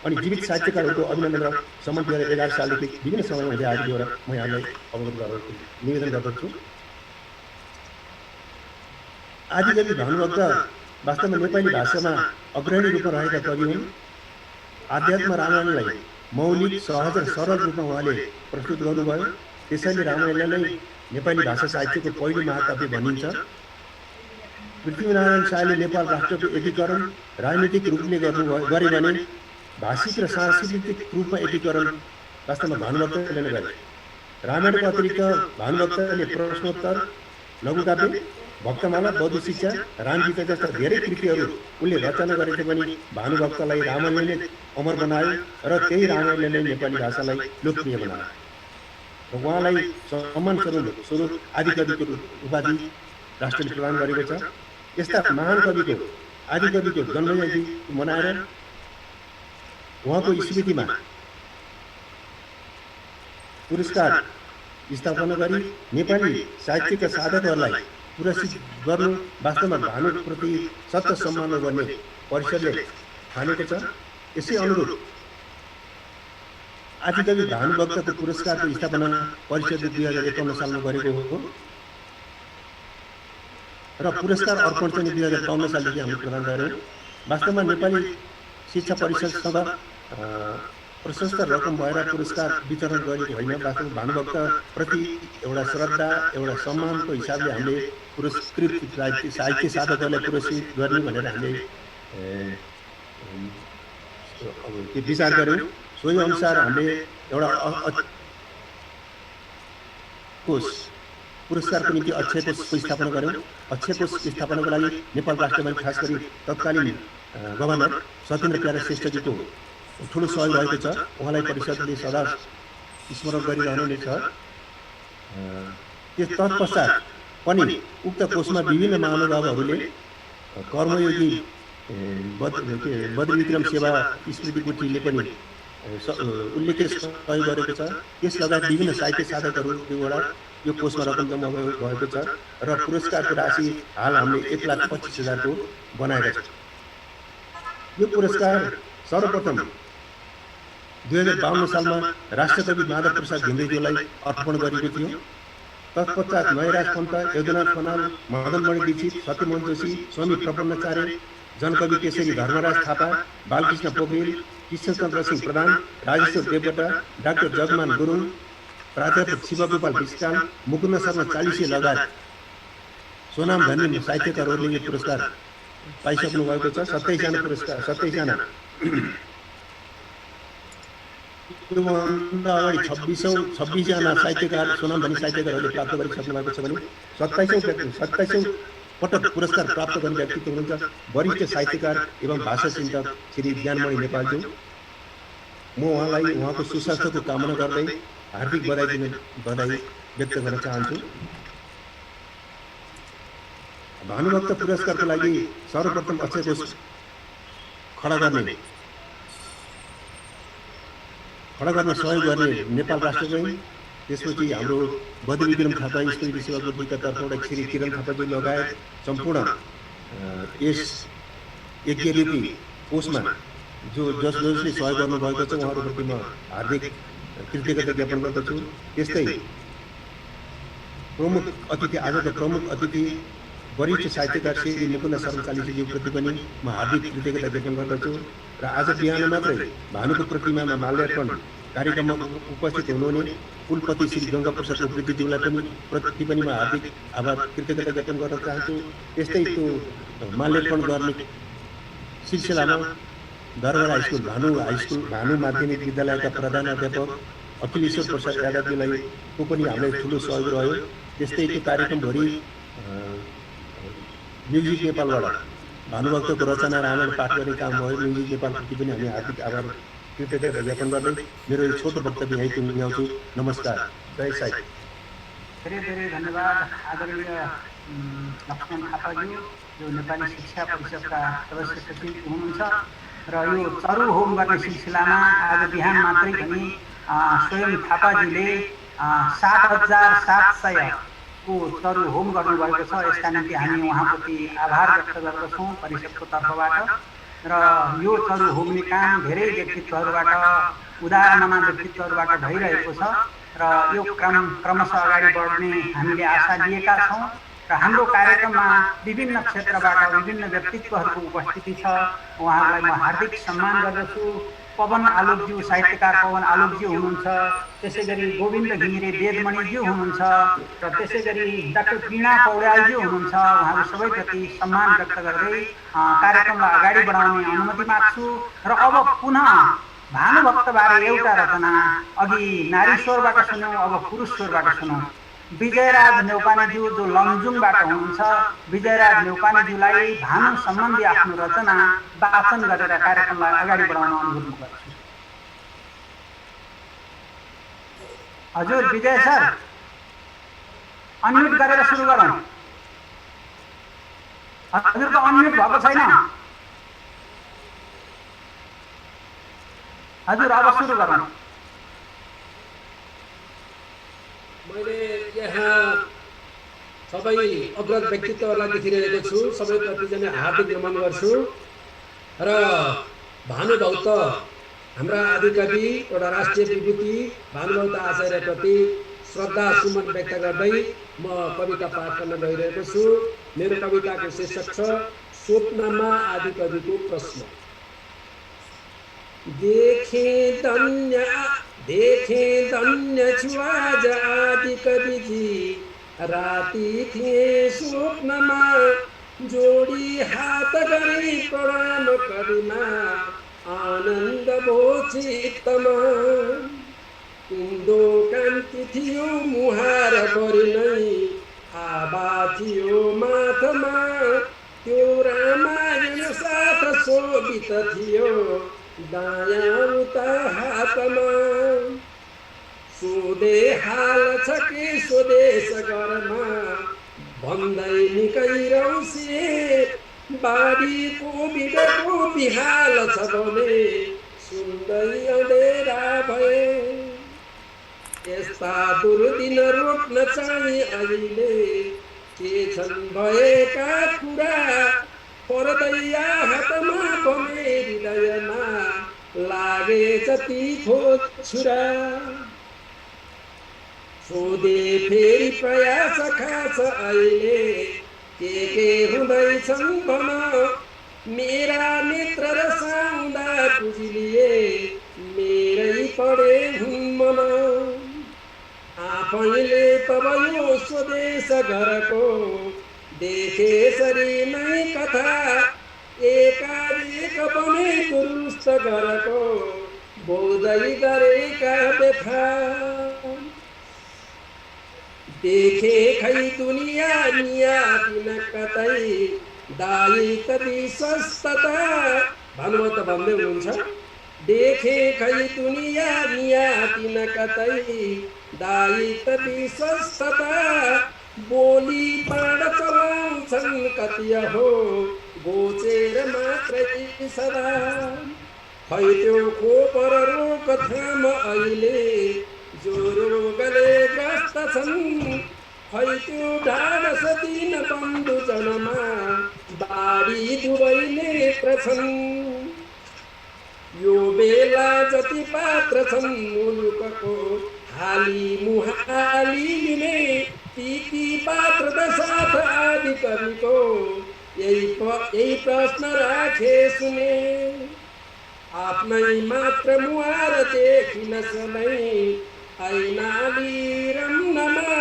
अनि जीवित साहित्यकारहरूको अभिनन्दन र सम्मान 2011 सालदेखि विभिन्न समयमा हुँदै आएको एउटा म यहाँलाई अवगत गराउन निवेदन गर्दछु। आदिकवि भानुभक्त वास्तवमा नेपाली भाषामा अग्रणी रूपमा रहेका कवि हुन्। आध्यात्म रामायणलाई मौलिक सहज र सरल रूपमा उहाँले प्रस्तुत गर्नुभयो। त्यसैले रामायणलाई नै नेपाली भाषा साहित्यको पहिलो महाकाव्य भनिन्छ। पृथ्वीनारायण शाहले नेपाल राष्ट्रको एकीकरण राजनीतिक रूपले गरे भने भाषिक र सांस्कृतिक रूपमा एकीकरण वास्तवमा भानुभक्तले नै गरे। रामायणको अतिरिक्त भानुभक्तले प्रश्नोत्तर, लघुकाव्य, भक्तमाला, बौद्ध शिक्षा, रामगीता जस्ता धेरै कृतिहरू उनले रचना गरेथे पनि भानुभक्तलाई रामायणले नै अमर बनायो र त्यही रामायणले नै नेपाली भाषालाई लोकप्रिय बनायो। उहाँलाई सम्मान स्वरूप आदिकविको उपाधि राष्ट्रले प्रदान गरेको छ। यस्ता महान कविको आदिकविको जन्म जयन्ती मनाएर उहाँको स्मृतिमा पुरस्कार स्थापना गरी नेपाली साहित्यका साधकहरूलाई पुरस्कृत गर्नु वास्तवमा भानुप्रति सत्य सम्मान गर्ने परिषदले ठानेको छ। यसै अनुरूप आदिकवि भानुभक्तको पुरस्कारको स्थापना परिषदले 2051 सालमा गरेको हो र पुरस्कार अर्पण चाहिँ 2052 सालदेखि हामीले प्रदान गर्यौँ। वास्तवमा नेपाली शिक्षा परिषदसँग प्रशस्त रकम भएर पुरस्कार वितरण गरेको होइन। वास्तवमा भानुभक्त प्रति एउटा श्रद्धा, एउटा सम्मानको हिसाबले हामीले पुरस्कृत साहित्य साधकहरूलाई पुरस्कृत गर्ने भनेर हामीले त्यो विचार गऱ्यौँ। सोही अनुसार हामीले एउटा कोष पुरस्कारको निम्ति अक्षय कोषको स्थापना गऱ्यौँ। अक्षय कोष स्थापनाको लागि नेपाल राष्ट्र ब्याङ्क खास गरी तत्कालीन गभर्नर सत्येन्द्र प्यारे श्रेष्ठजीको ठुलो सहयोग रहेको छ। उहाँलाई परिषदले सदा स्मरण गरिरहनु नै छ। त्यस तत्पश्चात पनि उक्त कोषमा विभिन्न महानुभावहरूले कर्मयोगी बद्रविक्रम सेवा स्मृति गुठीले पनि उल्लेख्य सहयोग गरेको छ। त्यस लगायत विभिन्न साहित्य साधकहरूबाट यो कोषमा रकम जम्मा भएको छ र पुरस्कारको राशि हाल हामीले 1,25,000 को बनाएका छौँ। यो पुरस्कार सर्वप्रथम 2052 सालमा राष्ट्रकवि माधव प्रसाद घिमिरेज्यूलाई अर्पण गरेको थियो। तत्पश्चात नयराज पन्त, यदुनाथ खनाल, मदनमणि दीक्षित, सत्यमोहन जोशी, स्वामी प्रपन्नाचार्य, जनकवि केशरी धर्मराज थापा, बालकृष्ण पोखरेल, कृष्णचन्द्र सिंह प्रधान, राजेश्वर देवकोटा, डाक्टर जगमान गुरुङ, प्राध्यापक शिवगोपाल विष्काल, मुकुन्द शर्मा चालिसे लगायत सोनाम धनी साहित्यकारहरूले यो पुरस्कार पाइसक्नु भएको छ। 27 जना पुरस्कार 27 जना त्योभन्दा अगाडि 26 जना साहित्यकार सोनाम धनी साहित्यकारहरूले प्राप्त गरिसक्नु भएको छ भने 27औं पटक पुरस्कार प्राप्त गर्ने व्यक्तित्व हुनुहुन्छ वरिष्ठ साहित्यकार एवं भाषा चिन्तक श्री ज्ञानमणि नेपालज्यू। म उहाँलाई उहाँको सुस्वास्थ्यको कामना गर्दै हार्दिक बधाई व्यक्त गर्न चाहन्छु। भानुभक्त पुरस्कारको लागि सर्वप्रथम अक्षय कोष खडा गर्न सहयोग गर्ने नेपाल राष्ट्र ब्याङ्क, त्यसपछि हाम्रो बद्रविक्रम थापा स्मृति सेवा गुठीका तर्फबाट श्री किरण थापाजी लगायत सम्पूर्ण यस यज्ञरूपी कोषमा जसले सहयोग गर्नुभएको छ उहाँहरूप्रति म हार्दिक कृतज्ञता ज्ञापन गर्दछु। त्यस्तै प्रमुख अतिथि आजको प्रमुख अतिथि वरिष्ठ साहित्यकार श्री मुकुन्द शरण चालिसीज्यूप्रति पनि म हार्दिक कृतज्ञता ज्ञापन गर्दछु र आज बिहान मात्रै भानुको प्रतिमामा माल्यार्पण कार्यक्रममा उपस्थित हुनुहुने कुलपति श्री गङ्गा प्रसाद उप्रेतीज्यूलाई पनि म हार्दिक आभार कृतज्ञता ज्ञापन गर्न चाहन्छु। त्यस्तै त्यो माल्यार्पण गर्ने सिलसिलामा दरबार हाइस्कुल भानु माध्यमिक विद्यालयका प्रधानाध्यापक अखिलेश्वर प्रसाद यादवजीलाई को पनि हामीलाई ठुलो सहयोग रह्यो। त्यस्तै त्यो कार्यक्रमभरि म्युजिक नेपालबाट भानुभक्तको रचना रामायण पाठ गर्ने काम भयो। म्युजिक नेपालप्रति पनि हामी हार्दिक आभार कृतज्ञता ज्ञापन गर्दै मेरो यो छोटो वक्तव्य यहीँ टुङ्ग्याउँछु। नमस्कार, जय साई। धेरै धेरै धन्यवाद आदरणीय लक्ष्मण थापाज्यू जो नेपाली शिक्षा परिषदका सदस्य सचिव हुनुहुन्छ र यो चरु होम गर्ने सिलसिलामा आज बिहान मात्रै पनि स्वयं थापाजीले 7,700 को चरु होम गर्नुभएको छ। यसका निम्ति हामी उहाँप्रति आभार व्यक्त गर्दछौँ परिषदको तर्फबाट। र यो चरु होम्ने काम धेरै व्यक्तित्वहरूबाट उदारमना व्यक्तित्वहरूबाट भइरहेको छ र यो क्रमशः अगाडि बढ्ने हामीले आशा लिएका छौँ र हाम्रो कार्यक्रममा विभिन्न क्षेत्रबाट विभिन्न व्यक्तित्वहरूको उपस्थिति छ। उहाँहरूलाई म हार्दिक सम्मान गर्दछु। पवन आलोकज्यू साहित्यकार पवन आलोकज्यू हुनुहुन्छ, त्यसै गरी गोविन्द घिमिरे वेदमणिज्यू हुनुहुन्छ र त्यसै गरी डाक्टर वीणा पौड्यालज्यू हुनुहुन्छ। उहाँहरू सबैप्रति सम्मान व्यक्त गर्दै कार्यक्रमलाई अगाडि बढाउने अनुमति माग्छु। र अब पुनः भानुभक्तबारे एउटा रचना अघि नारी स्वरबाट सुन्यौँ, अब पुरुष स्वरबाट सुनौँ। विजयराज नेउपानेज्यू जो लमजुङबाट हुनुहुन्छ, विजयराज नेउपानेज्यूलाई भानु सम्बन्धी आफ्नो रचना वाचन गरेर कार्यक्रमलाई अगाडि बढाउन अनुरोध गर्छु। हजुर विजय सर, अनम्युट गरेर सुरु गरौँ। हजुरको अनम्युट भएको छैन। हजुर अब सुरु गरौँ। मैले यहाँ सबै अग्रज व्यक्तित्वहरूलाई देखिरहेको छु, सबैप्रति चाहिँ हार्दिक नमन गर्छु र भानुभक्त हाम्रा आदिकवि एउटा राष्ट्रिय विभूति भानुभक्त आचार्यप्रति श्रद्धा सुमन व्यक्त गर्दै म कविता पाठ गर्न गइरहेको छु। मेरो कविताको शीर्षक छ स्वप्नमा आदिकविको प्रश्न। देखे धन्य छु आज आदिकविजी, राति थिए स्वप्नमा जोडी हात गरी प्रणाम कविमा आनन्द भो चित्तमा। कुन्दो कान्ति थियो मुहार परि नै आभा थियो माथमा, त्यो रामायण साथ शोभित थियो दायाँ उता हातमा। सोधे हाल छ के स्वदेश घरमा भन्दै निकै रौसे, बारीको बिडको बिहाल छ भने सुन्दै अँधेरा भए। यस्ता दुर्दिन रोक्न चाहिँ अहिले के छन् भएका कुरा, पर्दैया हातमा भने हृदयमा लागे जति खोज छुरा। सोधे फेरि प्रयास खास अहिले के हुँदैछन् भन, मेरा नेत्र रसाउँदा बुझिलिए मेरै पढे हुन् मन। आफैले तब यो स्वदेश घरको देखेसरी नै कथा, एकाएक बनेको रुष्ट घरको बोधै गरेका व्यथा। देखे खै दुनिया निया दिन कतै दाई कति स्वस्थता। भानुभक्त भन्दै हुनुहुन्छ देखे खै दुनिया निया दिन कतै दाई कति स्वस्थता। बोली बाण चलाउँछन् कति हो गोचेर मात्रै सदा। खै त्यो खोपर रोकथाम अहिले जो रोगले ग्रस्त छन्, खै त्यो ढाडस दिन बन्धु जनमा बाढी दुवै नेत्र छन्। यो बेला जति पात्र छन् मुलुकको हाली मुहाली लिने, ती इति पात्र दशाथ आदि कविको यही प्रश्न राखे सुने आफ्नै मात्र मुहार देखिन सबै ऐनाली रम्नमा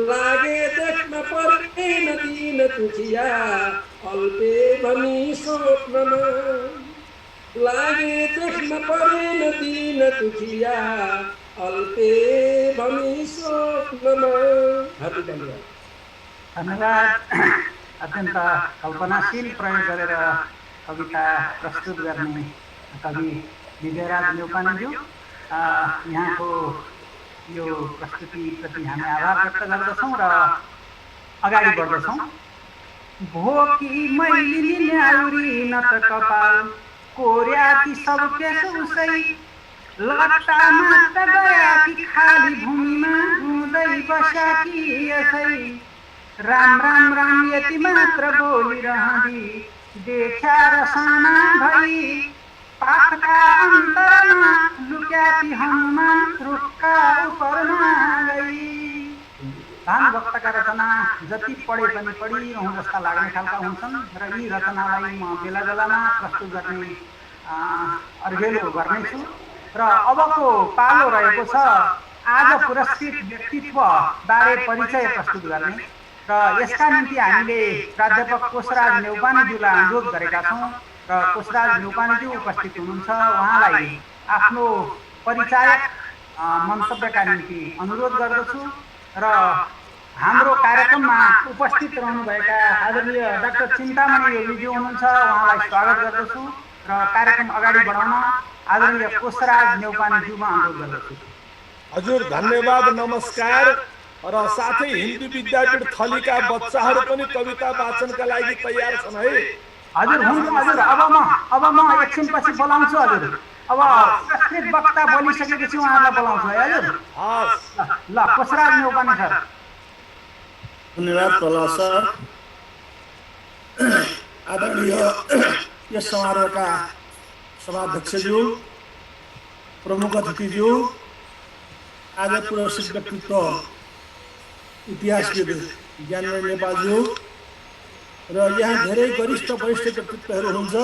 लागे देख्न पर्दैन दिन तुखिया अल्पे भनी स्वप्नमा लागे देख्न पर्दैन दिन तुखिया अल्पे भनी स्वप्नमा। धन्यवाद। अत्यन्त कल्पनाशील प्रयोग गरेर कविता प्रस्तुत गर्ने कवि विजयराज न्यौपानेज्यू, यहाँको यो प्रस्तुतिप्रति हामी आभार व्यक्त गर्दछौँ र अगाडि बढ्दछौँ। भोकी मैली न्याउरी न त कपाल कोर्याकी सब केस उसै लट्टामा त गयाकी खाली भूमिमा रुँदै बस्याकी यसै राम राम राम यति मात्र बोलिरहँदी देखा र साना भई पाखका अन्तरमा लुक्याती हनुमान रुखका उपरमा गई। भानुभक्तका रचना जति पढे पनि पढिरहँ जस्ता लाग्ने खालका हुन्छन् र यी रचनालाई म बेला बेलामा प्रस्तुत गर्ने अर्घेलो गर्नेछु। र अबको पालो रहेको छ आज पुरस्कृत व्यक्तित्व बारे परिचय प्रस्तुत गर्ने र यसका निम्ति हामीले प्राध्यापक कोशराज न्यौपानेज्यूलाई अनुरोध गरेका छौँ र कोशराज न्यौपानेज्यू उपस्थित हुनुहुन्छ। उहाँलाई आफ्नो परिचय मन्तव्यका निम्ति अनुरोध गर्दछु र हाम्रो कार्यक्रममा उपस्थित रहनुभएका आदरणीय डाक्टर चिन्तामणि योगीज्यू हुनुहुन्छ, उहाँलाई स्वागत गर्दछु र कार्यक्रम अगाडि बढाउन आदरणीय कोशराज न्यौपानेज्यूमा अनुरोध गर्दछु। हजुर धन्यवाद, नमस्कार। र साथै हिन्दू विद्यापीठ थलीका बच्चाहरू पनि कविता वाचनका लागि तयार छन् है? हजुर हुन्छ हजुर। अब म एकछिनपछि बोलाउँछु हजुर। अब प्रस्तुत वक्ता बोलिसकेपछि उहाँहरूलाई बोलाउँछु है हजुर। ल कोशराज न्यौपाने सर। धन्यवाद प्रहलाद सर। आदरणीय यस समारोहका सभाध्यक्षज्यू, प्रमुख अतिथिज्यू, आज पुरस्कृत व्यक्तित्व इतिहासविद ज्ञानमणि नेपालज्यू र यहाँ धेरै वरिष्ठ व्यक्तित्वहरू हुनुहुन्छ।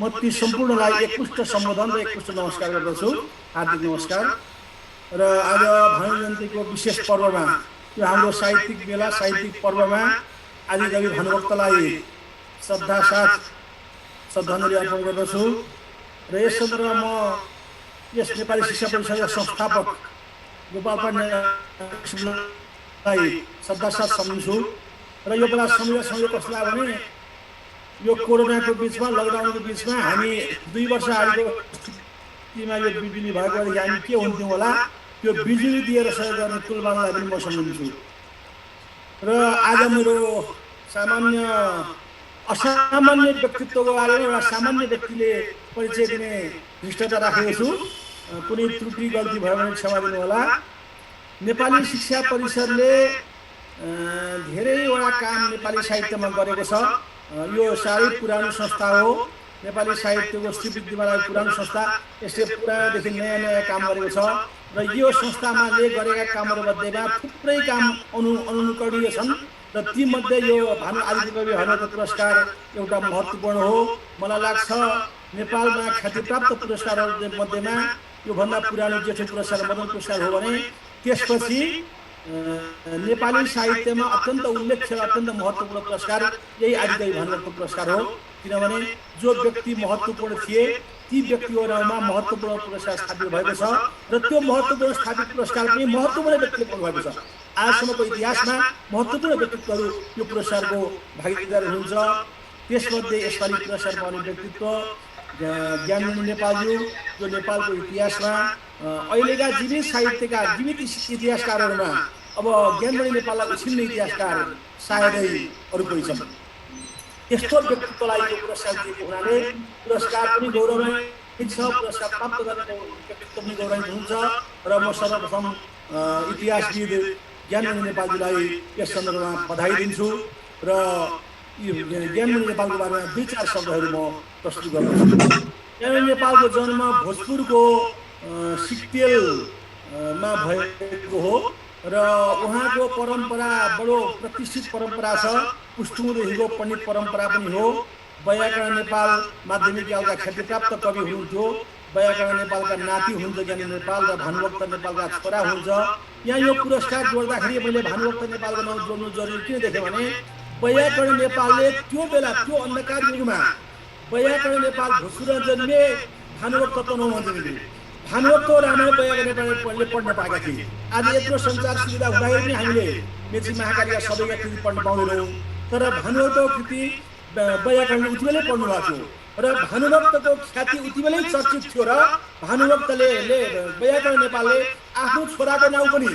म ती सम्पूर्णलाई एकमुष्ट सम्बोधन र एकमुष्ट नमस्कार गर्दछु। हार्दिक नमस्कार। र आज भानु जयन्तीको विशेष पर्वमा, यो हाम्रो साहित्यिक मेला साहित्यिक पर्वमा आदिकवि भानुभक्तलाई श्रद्धासाथ श्रद्धाञ्जली अर्पण गर्दछु। र यस सन्दर्भमा म यस नेपाली शिक्षा परिषदका संस्थापक गोपाल पाण्डेलाई श्रद्धासाथ सम्झिन्छु। र यो बेला समय कस्तो लाग्यो भने यो कोरोनाको बिचमा, लकडाउनको बिचमा हामी 2 वर्ष अगाडिको स्थितिमा यो बिजुली भएको भए हामी के हुन्थ्यौँ होला, त्यो बिजुली दिएर सहयोग गर्ने तुलबालाई पनि म सम्झिन्छु। र आज मेरो असामान्य व्यक्तित्वको बारेमा एउटा सामान्य व्यक्तिले परिचय दिने धृष्टता राखेको छु। कुनै त्रुटि गल्ती भयो भने क्षमा दिनुहोला। नेपाली शिक्षा परिषदले धेरैवटा काम नेपाली साहित्यमा गरेको छ। यो साह्रै पुरानो संस्था हो। नेपाली साहित्यको श्रीवृद्धिमाला पुरानो संस्था, यसले पुरानोदेखि नयाँ नयाँ काम गरेको छ। र यो संस्थामाले गरेका कामहरू मध्येमा थुप्रै काम अनुकरणीय छन् र तीमध्ये यो आदिकवि भानुभक्त पुरस्कार एउटा महत्त्वपूर्ण हो। मलाई लाग्छ नेपालमा ख्यातिप्राप्त पुरस्कारहरू मध्येमा योभन्दा पुरानो जेठो पुरस्कार मदन पुरस्कार हो भने त्यसपछि नेपाली साहित्यमा अत्यन्त उल्लेख्य अत्यन्त महत्त्वपूर्ण पुरस्कार यही आदिकवि भानुभक्त पुरस्कार हो। किनभने जो व्यक्ति महत्त्वपूर्ण थिए ती व्यक्तिहरूमा महत्त्वपूर्ण पुरस्कार स्थापित भएको छ र त्यो महत्त्वपूर्ण स्थापित पुरस्कार पनि महत्त्वपूर्ण व्यक्तिले पाउनु भएको छ। आजसम्मको इतिहासमा महत्त्वपूर्ण व्यक्तित्वहरू यो पुरस्कारको भागीदार हुनुहुन्छ। त्यसमध्ये यसपालि पुरस्कार पाउने व्यक्तित्व ज्ञानमणि नेपालज्यू, जो नेपालको इतिहासमा अहिलेका जीवित साहित्यका जीवित इतिहासकारहरूमा अब ज्ञानमणि नेपाललाई उछिन्ने इतिहासकार सायदै अरू कोही छन्। यस्तो व्यक्तित्वलाई यो पुरस्कार दिएको हुनाले पुरस्कार पनि गौरवमय छ, पुरस्कार प्राप्त गर्ने व्यक्तित्व पनि गौरवमय हुन्छ। र म सर्वप्रथम इतिहासविद ज्ञानमणि नेपालजीलाई यस सन्दर्भमा बधाई दिन्छु र ज्ञानमणि नेपालको बारेमा 2-4 शब्दहरू म प्रस्तुत गर्दछु। ज्ञानमणि नेपालको जन्म भोजपुरको सिक्तेलमा भएको हो र उहाँको परम्परा बडो प्रतिष्ठित परम्परा छ। पुस्तुङदेखिको पण्डित परम्परा पनि हो। वैयाकरण नेपाल माध्यमिक कालका ख्यातिप्राप्त कवि हुनुहुन्थ्यो। वैयाकरण नेपालका नाति हुनुहुन्छ ज्ञानी नेपाल र भानुभक्त नेपालका छोरा हुनुहुन्छ। यहाँ यो पुरस्कार जोड्दाखेरि मैले भानुभक्त नेपालको नाउँ जोड्नु जरुरी किन देखेँ भने वैयाकरण नेपालले त्यो बेला त्यो अन्धकार युगमा वैयाकरण नेपाल घोषुरा जन्मे भानुभक्त तनहुँ जन्मे भानुभक्त रामायण वैयाकरण नेपालले पढ्न पाएका थिए। आज यत्रो सञ्चार सुविधा हुँदाखेरि पनि हामीले मेची महाकालीका सबैका कृति पढ्न पाउँदैनौँ। तर भानुभक्तको कृति वैयाकरणले उति बेलै पढ्नु भएको थियो र भानुभक्तको ख्याति उति बेलै चर्चित थियो र भानुभक्तले वैयाकरण नेपालले आफ्नो छोराको नाउँ पनि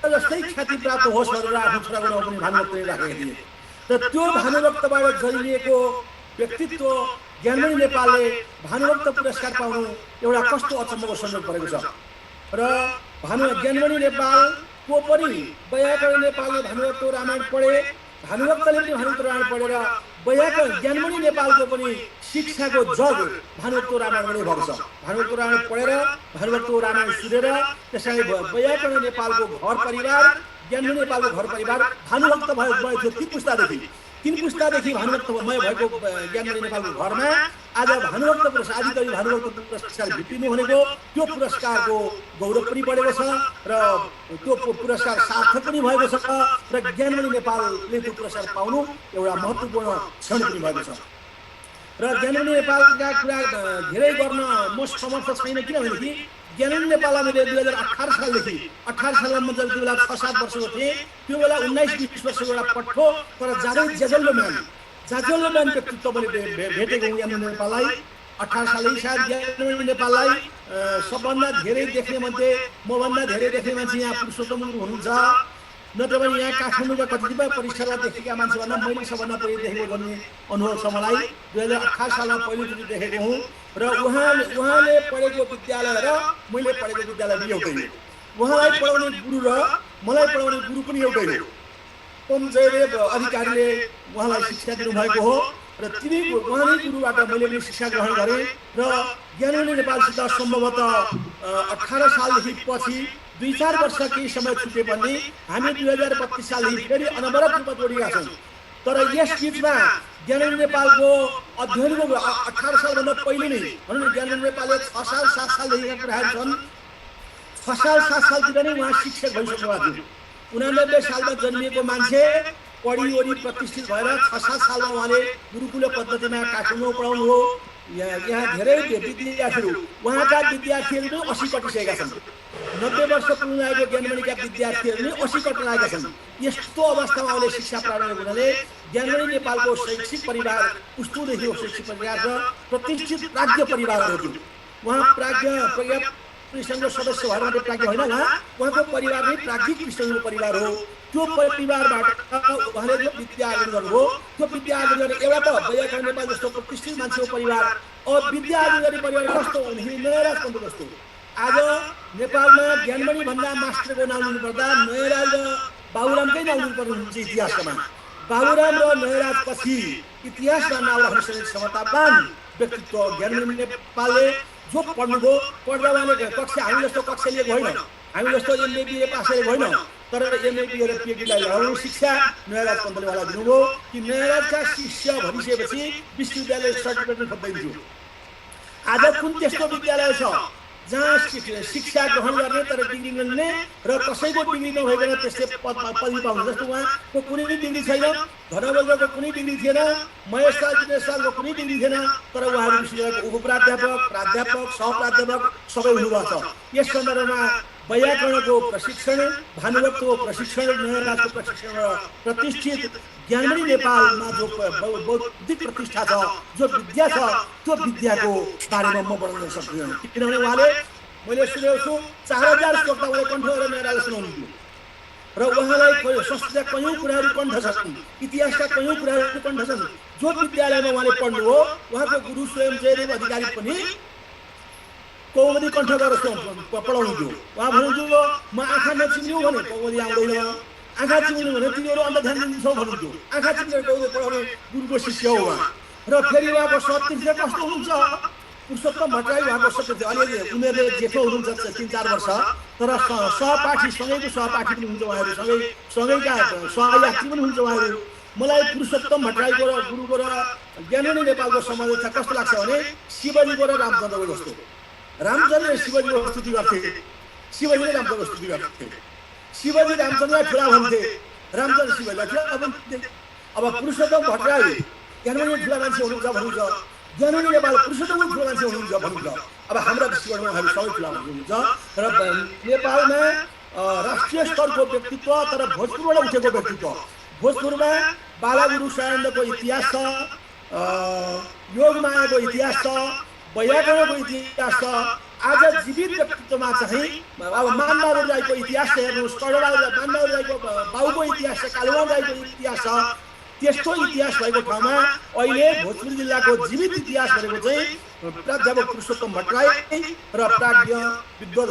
जस्तै ख्याति प्राप्त होस् भनेर आफ्नो छोराको नाउँ पनि भानुभक्तले राखेका थिए। र त्यो भानुभक्तबाट जन्मिएको व्यक्तित्व ज्ञानमणि नेपालले भानुभक्त पुरस्कार पाउनु एउटा कस्तो अचम्मको संयोग परेको छ। र ज्ञानमणि नेपालको पनि वैयाकरण नेपालले भानुभक्त रामायण पढे, भानुभक्तले पनि भानुभक्त रामायण पढेर वैयाकरण ज्ञानमणि नेपालको पनि शिक्षाको जग भानुभक्त रामायणबाटै भएको छ। भानुभक्त रामायण पढेर भानुभक्त रामायण सुनेर त्यसैले वैयाकरण नेपालको घर परिवार ज्ञानमणि नेपालको घर परिवार भानुभक्त भयो थियो। तीन पुस्तादेखि भानुभक्तमय भएको ज्ञानमणि नेपालको घरमा आज भानुभक्त पुरस्कार आदिकवि भानुभक्त पुरस्कार भेटिनु भनेको त्यो पुरस्कारको गौरव पनि बढेको छ र त्यो पुरस्कार सार्थक पनि भएको छ र ज्ञानमणि नेपालले त्यो पुरस्कार पाउनु एउटा महत्त्वपूर्ण क्षण पनि भएको छ। र ज्ञानमणि नेपालका कुरा धेरै गर्न म समर्थ छैन किनभनेदेखि ज्ञानमणि नेपाललाई मैले 2018 सालदेखि 18 सालमा म जब त्यो बेला 6-7 वर्षको थिएँ त्यो बेला 19-20 वर्षको एउटा पठ्ठो तर जाँदै जाजल्लोम्यान व्यक्तित्व मैले भेटेको हुँ ज्ञानमणि नेपाललाई। 18 सालदेखि सायद ज्ञानमणि नेपाललाई सबभन्दा धेरै देख्ने मध्ये मभन्दा धेरै देख्ने मान्छे यहाँ पुरुषोत्तम हुनुहुन्छ, नत्र भने यहाँ काठमाडौँका कतिपय परिसरमा देखेका मान्छेभन्दा मैले सबभन्दा पहिले देखेको भन्ने अनुभव छ मलाई। 2018 सालमा पहिलोचोटि देखेको हुँ र उहाँले पढेको विद्यालय र मैले पढेको विद्यालय पनि एउटै हो। उहाँलाई पढाउने गुरु र मलाई पढाउने गुरु पनि एउटै हो। ओम जयदेव अधिकारीले उहाँलाई शिक्षा दिनुभएको हो र उहाँले गुरुबाट मैले पनि शिक्षा ग्रहण गरेँ र ज्ञानमणि नेपालसित सम्भवतः 18 सालदेखि पछि 2-4 वर्ष केही समय छुटे पनि हामी 2032 सालदेखि फेरि अनवरत रूपमा जोडिएका छौँ। तर यस बिचमा ज्ञानमणि नेपालको अध्ययनको 18 सालभन्दा पहिले नै भनौँ ज्ञानमणि नेपालले 6 साल 7 सालदेखिका कुराहरू छन्। 6 साल 7 सालतिर नै उहाँ शिक्षक भइसक्नु भएको थियो। 89 सालमा जन्मिएको मान्छे पढिओरी प्रतिष्ठित भएर 6-7 सालमा उहाँले गुरुकुल पद्धतिमा काठमाडौँ पढाउनु हो। यहाँ धेरै विद्यार्थीहरू उहाँका विद्यार्थीहरू पनि 80 कटिसकेका छन्। 90 वर्ष पुग्न लागेको ज्ञानमणिका विद्यार्थीहरू पनि 80 कट्न लागेका छन्। यस्तो अवस्थामा उहाँले शिक्षा प्राप्त गरेको हुनाले ज्ञानमणि नेपालको शैक्षिक परिवार पुस्तुदेखि शैक्षिक परिवार र प्रतिष्ठित प्राज्ञ परिवारहरू थियो। उहाँ प्राज्ञ पृष्ठको सदस्य भएर मात्रै प्राज्ञ होइन, उहाँको परिवार नै प्राज्ञिक पृष्ठको परिवार हो। त्यो परिवारबाट उहाँले जो विद्या आर्जन गर्नुभयो त्यो विद्या आर्जन गरेर एउटा त वैयाकरण नेपाल जस्तो प्रतिष्ठित मान्छेको परिवार विद्या आर्जन गर्ने परिवार कस्तो हुने नयराज पन्त जस्तो। आज नेपालमा ज्ञानमणि भन्दा मास्टरको नाम लिनुपर्दा नयराज र बाबुरामकै नाम लिनुपर्ने हुन्छ इतिहासमा। बाबुराम र नयराज पछि इतिहासमा नाम राख्न सक्ने क्षमतावान व्यक्तित्व ज्ञानमणि नेपालले जो पढ्नुभयो पढ्दा उहाँले कक्षा हामी जस्तो कक्षा लिएको होइन, हामी जस्तो एमए बिए पास गरेको होइन, तर एमए बिए र पिएचडीलाई लडाउने शिक्षा नयराज पन्तले उहाँलाई दिनुभयो कि नयराजका शिष्य भनिसकेपछि विश्वविद्यालय सर्टिफिकेट पनि खोज्दै दियो। आज कुन त्यस्तो विद्यालय छ जहाँ शिक्षा ग्रहण गर्ने तर डिग्री नलिने र कसैको डिग्री नभइकन त्यसले पदवी पाउने? जस्तो उहाँको कुनै पनि डिग्री छैन, धनबलको कुनै डिग्री थिएन, महेश सालको कुनै डिग्री थिएन, तर उहाँहरू विश्वविद्यालयको उपप्राध्यापक, प्राध्यापक, सहप्राध्यापक सबै हुनुभएको छ। यस सन्दर्भमा वैयाकरणको प्रशिक्षण, भानुभक्तको प्रशिक्षण, नयराजको प्रशिक्षण र प्रतिष्ठित ज्ञानमणि नेपालमा जो बौद्धिक प्रतिष्ठा छ, जो विद्या छ, त्यो विद्याको बारेमा म वर्णन सक्दिनँ। किनभने उहाँले मैले सुनेको छु 4000 श्लोक त उहाँले कण्ठ गरेर नयराजले सुनाउनुहुन्थ्यो र उहाँलाई संस्कृतका कयौँ कुराहरू कण्ठ छन्, इतिहासका कयौँ कुराहरू कण्ठ छन्। जो विद्यालयमा उहाँले पढ्नुभयो उहाँको गुरु स्वयं जयदेव अधिकारी पनि कौमुदी कण्ठ गरेर पढाउनुहुन्थ्यो। उहाँ भन्नुहुन्थ्यो म आँखा नचिम्लिउ भने कौमुदी आउँदैन, आँखा चिम्लिनु भने तिनीहरू अन्त ध्यान दिन्छौ भन्नुहुन्थ्यो। आँखा चिम्लेर कौमुदी पढाउने गुरुको शिष्य हो उहाँ। र फेरि उहाँको 37 कस्तो हुन्छ पुरुषोत्तम भट्टराई उहाँको सबै अलिअलि उमेरले जेठो हुनुहुन्छ 3-4 वर्ष, तर सहपाठी सँगैको सहपाठी पनि हुन्छ उहाँहरू, सँगैका सहयात्री पनि हुन्छ उहाँहरू। मलाई पुरुषोत्तम भट्टराईको र गुरुको र ज्ञानमणि नेपालको सम्बन्ध चाहिँ कस्तो लाग्छ भने शिवजीको र रामचन्द्रको जस्तो। रामचन्द्रले शिवजीको स्तुति गर्थे, शिवजीले रामचन्द्रको स्तुति गर्थे, शिवजी रामचन्द्रलाई ठुला भन्थे, रामचन्द्र शिवजीलाई ठुला भन्थे। अब पुरुषोत्तम भट्टराई ज्ञानमणि ठुला मान्छे हुनुहुन्छ भन्नुहुन्छ, ज्ञानमणि नेपाल पुरुषोत्तम ठुला मान्छे हुनुहुन्छ भन्नुहुन्छ। अब हाम्रा दृष्टिकोणमा उहाँहरू सबै ठुला हुनुहुन्छ र नेपालमा राष्ट्रिय स्तरको व्यक्तित्व तर भोजपुरबाट उठेको व्यक्तित्व। भोजपुरमा बालागुरु सायन्दको इतिहास छ, योगमायाको इतिहास छ, वैयाकरणको इतिहास छ। आज जीवित व्यक्तित्वमा चाहिँ अब मानबहादुर राईको इतिहास हेर्नुहोस्, मानबहादुर राईको बाउको इतिहास छ, कालुमान राईको इतिहास छ। त्यस्तो इतिहास भएको ठाउँमा अहिले भोजपुर जिल्लाको जीवित इतिहास भनेको चाहिँ प्राध्यापक पुरुषोत्तम भट्टराई र प्राज्ञ विद्वत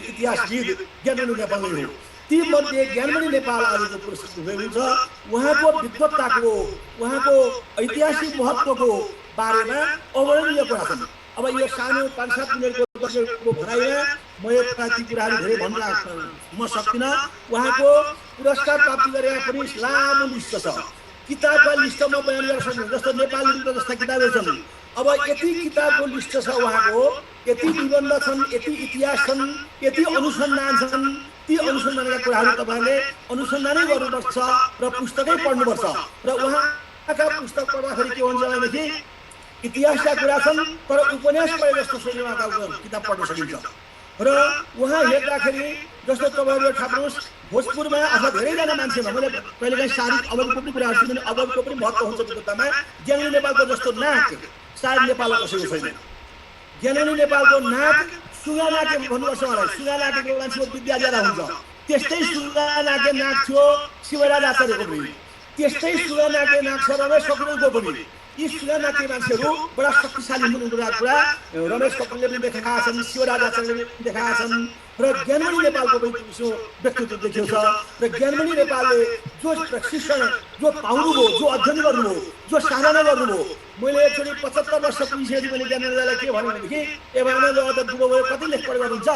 इतिहासविद ज्ञानमणि नेपाल हो। ती मध्ये ज्ञानमणि नेपाल आज जो पुरस्कृत हुनुहुन्छ उहाँको विद्वत्ताको, उहाँको ऐतिहासिक महत्त्वको बारेमा अवर्णनीय कुरा छन्। अब यो सानो 5-7 मिनटको भनाइमा म यति कुराहरू धेरै भन्न म सक्दिनँ। उहाँको पुरस्कार प्राप्ति गरेका पनि लामो लिस्ट छ, किताबका लिस्टमा बयान गर्न सक्नु, जस्तो नेपाल लिस्ट जस्ता किताबहरू छन्। अब यति किताबको लिस्ट छ उहाँको, यति निबन्ध छन्, यति इतिहास छन्, यति अनुसन्धान छन्। ती अनुसन्धानका कुराहरू तपाईँले अनुसन्धानै गर्नुपर्छ र पुस्तकै पढ्नुपर्छ। र उहाँका पुस्तक पढ्दाखेरि के हुन्छ भनेदेखि इतिहासका कुरा छन् तर उपन्यास पढे जस्तो शैलीमा किताब पढ्न सकिन्छ। र उहाँ हेर्दाखेरि जस्तो तपाईँहरूले थाहा पाउनुहोस् भोजपुरमा अथवा धेरैजना मान्छेमा मैले कहिलेकाहीँ शारीरिक अवधिको पनि कुराहरू छु भने अवधिको पनि महत्त्व हुन्छ विद्वत्तामा। ज्ञानमणि नेपालको जस्तो नाक सायद नेपालमा कसैको छैन। ज्ञानमणि नेपालको नाक सुगा नाके भन्नुपर्छ मलाई, सुगा नाकेको मान्छेको विद्या ज्यादा हुन्छ। त्यस्तै सुगा नाके नाक थियो शिवराज आचार्यको पनि, त्यस्तै सुगा नाके नाक छ रमेश कपूरको पनि। यी सुगा नाके मान्छेहरू बडा शक्तिशाली हुनुको कुरा रमेश कपूरले पनि देखाएका छन्, शिवराज आचार्यले पनि देखाएका छन्। र ज्ञानमणि नेपालको पनि त्यसो व्यक्तित्व देखिएको छ। र ज्ञानमणि नेपालले जो प्रशिक्षण जो पाउनुभयो, जो अध्ययन गर्नुभयो, जो साधना गर्नुभयो, मैले एकचोटि 75 वर्ष पुगिसकेपछि मैले ज्ञानमणिलाई के भन्यो भनेदेखि ए भएन जो त बुढो भयो कति लेखपढ गर्नुहुन्छ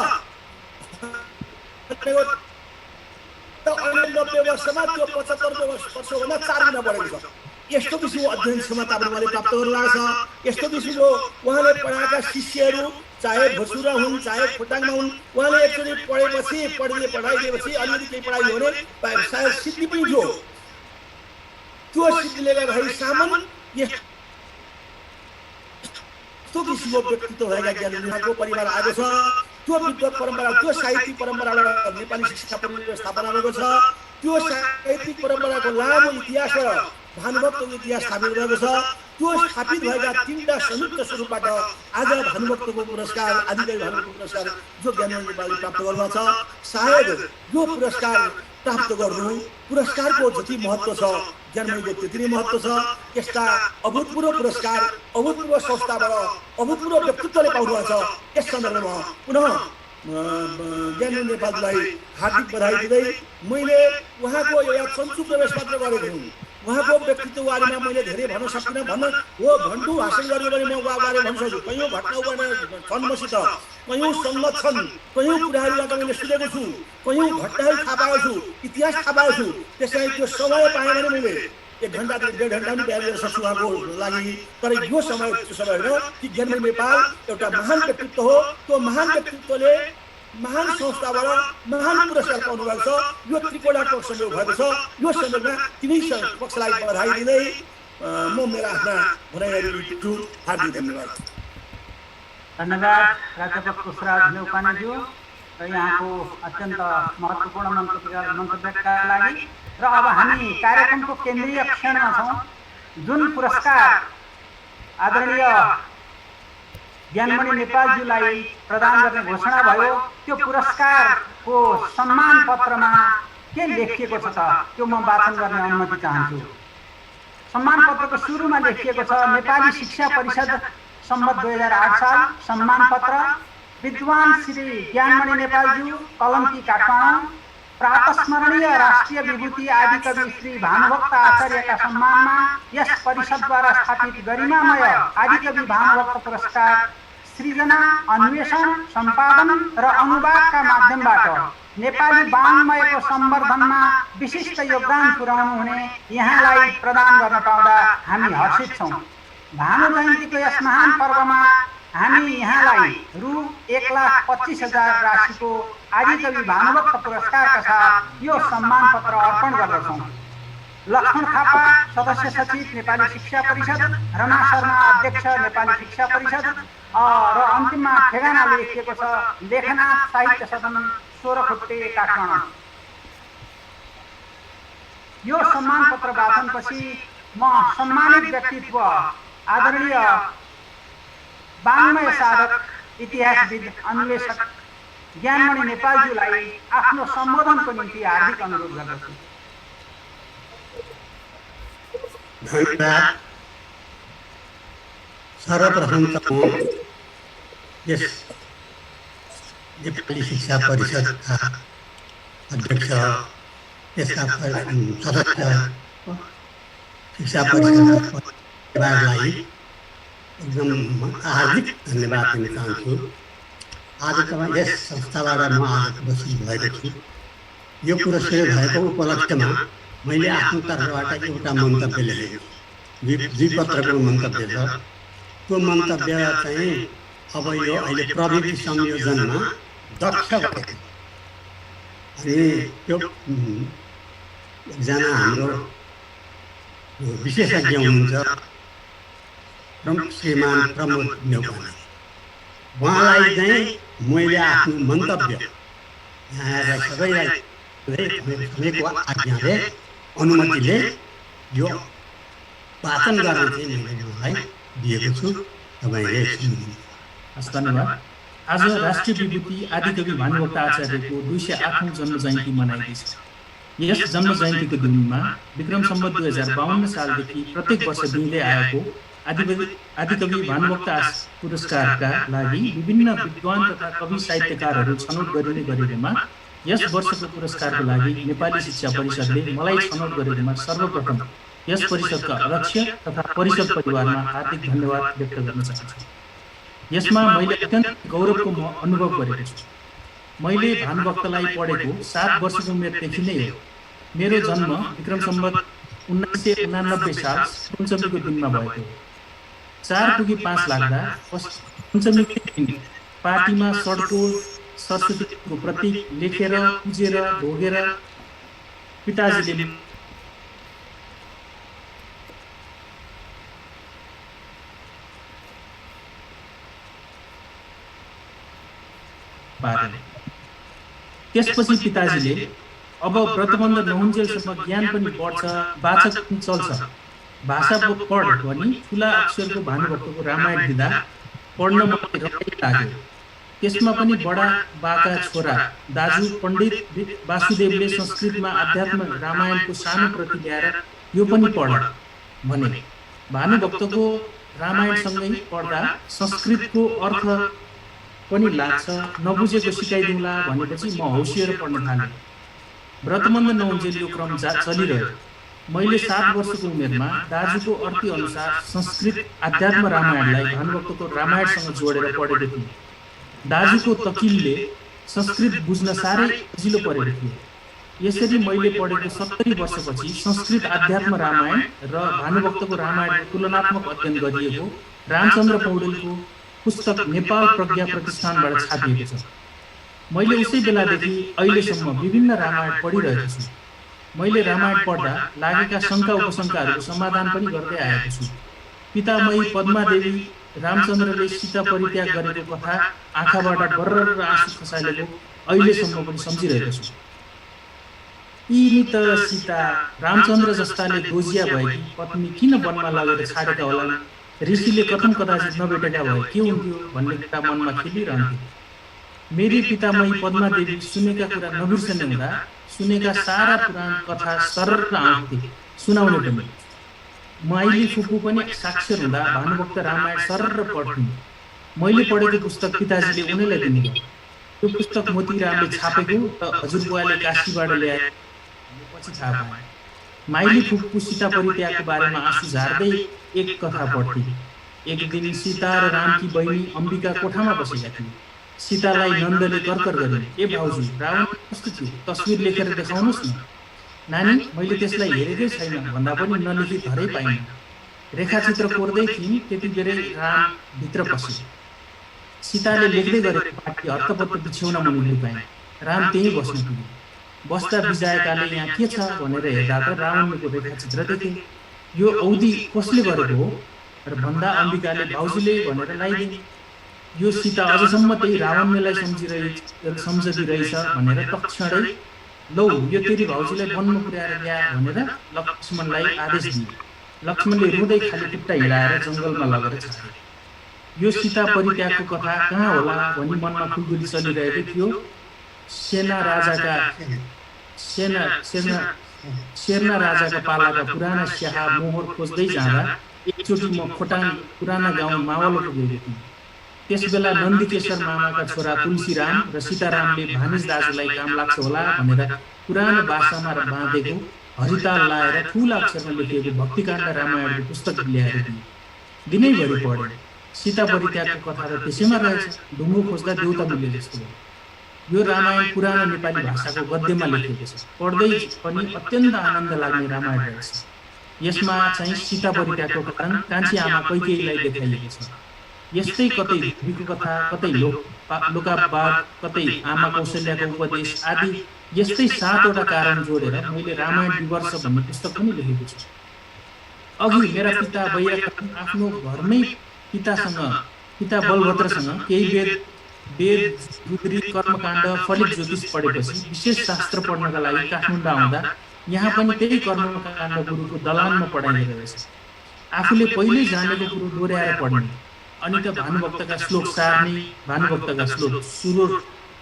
त अहिले 90 वर्षमा त्यो 75 वर्षभन्दा 4 गुणा बढेको छ। यस्तो किसिमको अध्ययन क्षमता पनि उहाँले प्राप्त गर्नुभएको छ। यस्तो किसिमको उहाँले पढाएका शिष्यहरू चाहे भोजपुरा हुन् चाहे खोटाङमा हुन्, उहाँले एकचोटि पढेपछि पढाइदिएपछि अलिअलि केही पढाइदियो भने सायद सिद्धि पनि थियो। त्यो सिद्धिले गर्दाखेरि सामान यस्तो किसिमको व्यक्तित्व भएका ज्ञानीको परिवार आएको छ। त्यो विद्वत परम्परा, त्यो साहित्यिक परम्पराबाट नेपाली शिक्षा परिषद स्थापना भएको छ। त्यो साहित्यिक परम्पराको लामो इतिहास र भानुभक्तको इतिहास स्थापित भएको छ। त्यो स्थापित भएका 3टा संयुक्त स्वरूपबाट आज भानुभक्तको पुरस्कार, आदिकवि भानुभक्तको पुरस्कार जो ज्ञानमणि नेपालले प्राप्त गर्नुभएको छ। सायद यो पुरस्कार प्राप्त गर्नु, पुरस्कारको जति महत्त्व छ ज्ञानमणिको त्यति नै महत्त्व छ। यस्ता अभूतपूर्व पुरस्कार अभूतपूर्व संस्थाबाट अभूतपूर्व व्यक्तित्वले पाउनुभएको छ। यस सन्दर्भमा पुनः ज्ञानमणि नेपाललाई हार्दिक बधाई दिँदै मैले उहाँको एउटा सन्चु प्रवेश मात्र गरेको हुँ। उहाँको व्यक्तित्व बारेमा मैले धेरै भन्न सक्दिनँ। हो भण्डु हासिल गर्यो भने म उहाँबारे भन्न सक्छु। कयौँ घटना छन् मसित, कयौँ सङ्गत छन्, कयौँ कुराहरूबाट मैले सुनेको छु, कयौँ घटनाहरू थाहा पाएको छु, इतिहास थाहा पाएको छु। त्यसलाई त्यो समय पाएँ भने मैले 1 घन्टादेखि 1.5 घन्टा पनि बयान गर्न सक्छु उहाँको लागि। तर यो समय त्यो समय होइन कि ज्ञानमणि नेपाल एउटा महान व्यक्तित्व हो। त्यो महान व्यक्तित्वले महान संस्थाबाट महान पुरस्कार पाउनु भएको छ। यो त्रिकोणात्मक संयोग भएको छ। यो संयोगमा तिनै पक्षलाई बधाई दिँदै म मेरा आफ्ना भनाइहरू लिन्छु। हार्दिक धन्यवाद। धन्यवाद प्राध्यापक पुष्पराज न्यौपानेज्यू र यहाँको अत्यन्त महत्त्वपूर्ण मन्तव्यका लागि। र अब हामी कार्यक्रमको केन्द्रीय क्षणमा छौँ। जुन पुरस्कार आदरणीय ज्ञानमणि नेपालज्यूलाई प्रदान गर्ने घोषणा भयो, त्यो पुरस्कारको सम्मान पत्रमा के लेखिएको छ त त्यो म वाचन गर्ने अनुमति चाहन्छु। सम्मान पत्रको सुरुमा लेखिएको छ नेपाली शिक्षा परिषद सम्मत 2008 साल सम्मान पत्र विद्वान श्री ज्ञानमणि नेपालज्यू कलङ्की काठमाडौँ प्रातस्मरणीय राष्ट्रिय विभूति आदिकवि श्री भानुभक्त आचार्यका सम्मानमा यस परिषदद्वारा स्थापित गरिमामय आदिकवि भानुभक्त पुरस्कार सृजना, अन्वेषण, सम्पादन र अनुवादका माध्यमबाट नेपाली वाङ्मयको सम्वर्धनमा विशिष्ट योगदान पुर्याउनु हुने यहाँलाई प्रदान गर्न पाउँदा हामी हर्षित छौँ। भानु जयन्तीको यस महान पर्वमा हामी यहाँलाई रु 1,25,000 राशिको आदिकवि भानुभक्त पुरस्कारका साथ यो सम्मान पत्र अर्पण गर्दछौँ। लक्ष्मण थापा, सदस्य सचिव, नेपाली शिक्षा परिषद, रमा शर्मा, अध्यक्ष, नेपाली शिक्षा परिषद र अन्तिममा ठेगाना लेखिएको छ लेखनाथ साहित्य सदन, 16 खुट्टे, काठमाडौँ। यो सम्मान पत्र वाचनपछि म सम्मानित व्यक्तित्व आदरणीय वाङ्मय साधक, इतिहासविद, अन्वेषक ज्ञानमणि नेपालज्यूलाई आफ्नो सम्बोधनको निम्ति हार्दिक अनुरोध गर्दछु। धन्यवाद। सर्वप्रथम त म यस नेपाली शिक्षा परिषदका अध्यक्ष, यसका सदस्य, शिक्षा परिषदलाई एकदम हार्दिक धन्यवाद दिन चाहन्छु। आज तपाईँ यस संस्थाबाट म आज उपस्थित भएको छु। यो पुरस्कार भएको उपलक्ष्यमा मैले आफ्नो तर्फबाट एउटा मन्तव्य लेखेको छु। दुई पत्रको मन्तव्य छ। त्यो मन्तव्य चाहिँ अब यो अहिले प्रविधि संयोजनमा दक्ष भएको, अनि त्यो एकजना हाम्रो विशेषज्ञ हुनुहुन्छ श्रीमान प्रमोद नेउपाने, उहाँलाई चाहिँ मैले आफ्नो मन्तव्य यहाँ सबैलाई समेको आज्ञाले, अनुमतिले यो वाचन गर्न चाहिँ मैले उहाँलाई दिएको छु। तपाईँले सुन्नुहुन्छ। धन्यवाद। आज राष्ट्रिय विभूति आदिकवि भानुभक्त आचार्यको 208औं जन्म जयन्ती मनाइँदैछ। यस जन्म जयन्तीको दिनमा विक्रम सम्वत 2052 सालदेखि प्रत्येक वर्ष दिँदै आएको आदिकवि भानुभक्त पुरस्कारका लागि विभिन्न विद्वान तथा कवि साहित्यकारहरू छनौट गरिने गरेकोमा यस वर्षको पुरस्कारको लागि नेपाली शिक्षा परिषदले मलाई छनौट गरेकोमा सर्वप्रथम यस परिषदका अध्यक्ष तथा परिषद परिवारमा हार्दिक धन्यवाद व्यक्त गर्न चाहन्छु। यसमा मैले अत्यन्त गौरवको अनुभव गरेको छु। मैले भानुभक्तलाई पढेको 7 वर्षको उमेरदेखि नै हो। मेरो जन्म विक्रम सम्वत 1989 साल पञ्चमीको दिनमा भएको हो। 4 पुगी 5 लाग्दा पञ्चमीको दिन पार्टीमा सड्को सरस्वतीको प्रतीक लेखेर पूजेर भोगेर पिताजीले त्यसपछि पिताजीले अब व्रतबन्ध नहुन्जेलसम्म ज्ञान पनि बढ्छ, वाचक पनि चल्छ, भाषा पढ भनी ठुला अक्षरको भानुभक्तको रामायण दिँदा पढ्न मलाई रमाइलो लाग्यो। त्यसमा पनि बडा बाका छोरा दाजु पण्डित वासुदेवले संस्कृतमा अध्यात्म रामायणको सानो प्रति ल्याएर यो पनि पढ भने। भानुभक्तको रामायणसँगै पढ्दा संस्कृतको अर्थ पनि लाग्छ, नबुझेको सिकाइदिउँला भनेपछि म हौसिएर पढ्न थालेँ। व्रतबन्ध नहुन्जेल यो क्रम चलिरह्यो। मैले 7 वर्षको उमेरमा दाजुको अर्थी अनुसार संस्कृत अध्यात्म रामायणलाई भानुभक्तको रामायणसँग जोडेर पढेको थिएँ। दाजुको तकिलले संस्कृत बुझ्न साह्रै सजिलो परेको थियो। यसरी मैले पढेको 70 वर्षपछि संस्कृत अध्यात्म रामायण र भानुभक्तको रामायणको तुलनात्मक अध्ययन गरिएको रामचन्द्र पौडेलको पुस्तक नेपाल प्रज्ञा प्रतिष्ठानबाट छापिएको छ। मैले उसै बेलादेखि अहिलेसम्म विभिन्न रामायण पढिरहेको छु। मैले रामायण पढ्दा लागेका शङ्का उपशङ्काहरूको समाधान पनि गर्दै आएको छु। पितामयी पद्मादेवी रामचन्द्रले सीता परित्याग गरेको कथा आँखाबाट बर्र आँसु खसालेको अहिलेसम्म पनि सम्झिरहेको छु। यिनी त सीता रामचन्द्र जस्ताले गोजिया भएकी पत्नी किन वनमा लगेर छाडेका होलान्, ऋषिले कथम कदाचित नभेटेका भए के हुन्थ्यो भन्ने कुरा मनमा खेलिरहन्थ्यो। मेरी पितामयी पद्मादेवी सुनेका कुरा नबिर्सने हुँदा सुनेका सारा पुराण कथा सरर आउँथे सुनाउने पनि। माइली फुपू पनि साक्षर हुँदा भानुभक्त रामायण सरर पढ्थिन्। मैले पढेको पुस्तक पिताजीले उनीलाई दिनुभयो। त्यो पुस्तक मोतीरामले छापेको त हजुरबुवाले काशीबाट ल्याए पछि थाहा पाएँ। माइली फुपू सीता परित्यागको बारेमा आँसु झार्दै एक कथा पढ्थे। एक दिन सीता र रामकी बहिनी अम्बिका कोठामा बसेका थिए। सीतालाई नन्दले कर्कर गरिन्, ए भाउजू रावण कस्तो थियो, तस्विर लेखेर देखाउनुहोस् न। नानी मैले त्यसलाई हेरेकै छैन भन्दा पनि नलेखी धरै पाइनँ। रेखाचित्र कोर्दै थिइन्, त्यति बेरै राम भित्र पसे। सीताले लेख्दै गरेको पाटी हत्तपत्त बिछ्यौना मुनि लुकाए। राम त्यहीँ बस्न पुगे। बस्दा बिजाएकाले यहाँ के छ भनेर हेर्दा त रावणको रेखाचित्र देखे। यो औधी कसले गरेको हो र भन्दा अम्बिकाले भाउजूले भनेर लगाइदिए। यो सीता अझसम्म त्यही रावणलाई सम्झिरहेछ भनेर तक्षणै लौ यो तेरी भाउजूलाई वनमा पुर्याएर ल्या भनेर लक्ष्मणलाई आदेश दिए। लक्ष्मणले रुँदै खाली खुट्टा हिँडाएर जङ्गलमा लगेर छाडे। यो सीता परित्यागको कथा कहाँ होला भनी मनमा खुलखुली चलिरहेको थियो। सेना राजाका पालाका पुराना स्याहा मोहर खोज्दै जाँदा एकचोटि म खोटाङ पुराना गाउँ मावल पुगेको थिएँ। त्यसबेला नन्दीकेशर मामाका छोरा तुलसीराम र सीतारामले भानिज दाजुलाई काम लाग्छ होला भनेर पुरानो भाषामा बाँधेको हरिताल लाएर ठुला अक्षरमा लेखिएको भक्तिकाण्ड रामायणको पुस्तक ल्याएर दिए। दिनैभरि पढे। सीता परित्यागको कथा त त्यसैमा रहेछ। ढुङ्गो खोज्दा देउता मिले जस्तो भयो। यो रामायण पुरानो नेपाली भाषाको गद्यमा लेखिएको छ। पढ्दै पनि अत्यन्त आनन्द लाग्ने रामायण रहेछ। यसमा चाहिँ सीता परित्यागको कारण कान्छी आमा कैकेयीलाई देखाइएको छ। यस्तै कतै धुबीको कथा, कतै लोकाबाद, कतै आमा कौशल्याको उपदेश आदि यस्तै 7वटा कारण जोडेर मैले रामायण विवर्ष भन्ने पुस्तक पनि लेखेको छु। अघि मेरा पिता बैयाका आफ्नो घरमै पिता बलभद्रसँग केही वेद रुद्री कर्मकाण्ड फलित ज्योतिष पढेपछि विशेष शास्त्र पढ्नका लागि काठमाडौँ आउँदा यहाँ पनि त्यही कर्मकाण्ड गुरुको दलानमा पढाइएको रहेछ। आफूले पहिल्यै जानेको कुरो दोहोऱ्याएर पढ्ने अनि त भानुभक्तका श्लोक सार्ने, भानुभक्तका श्लोक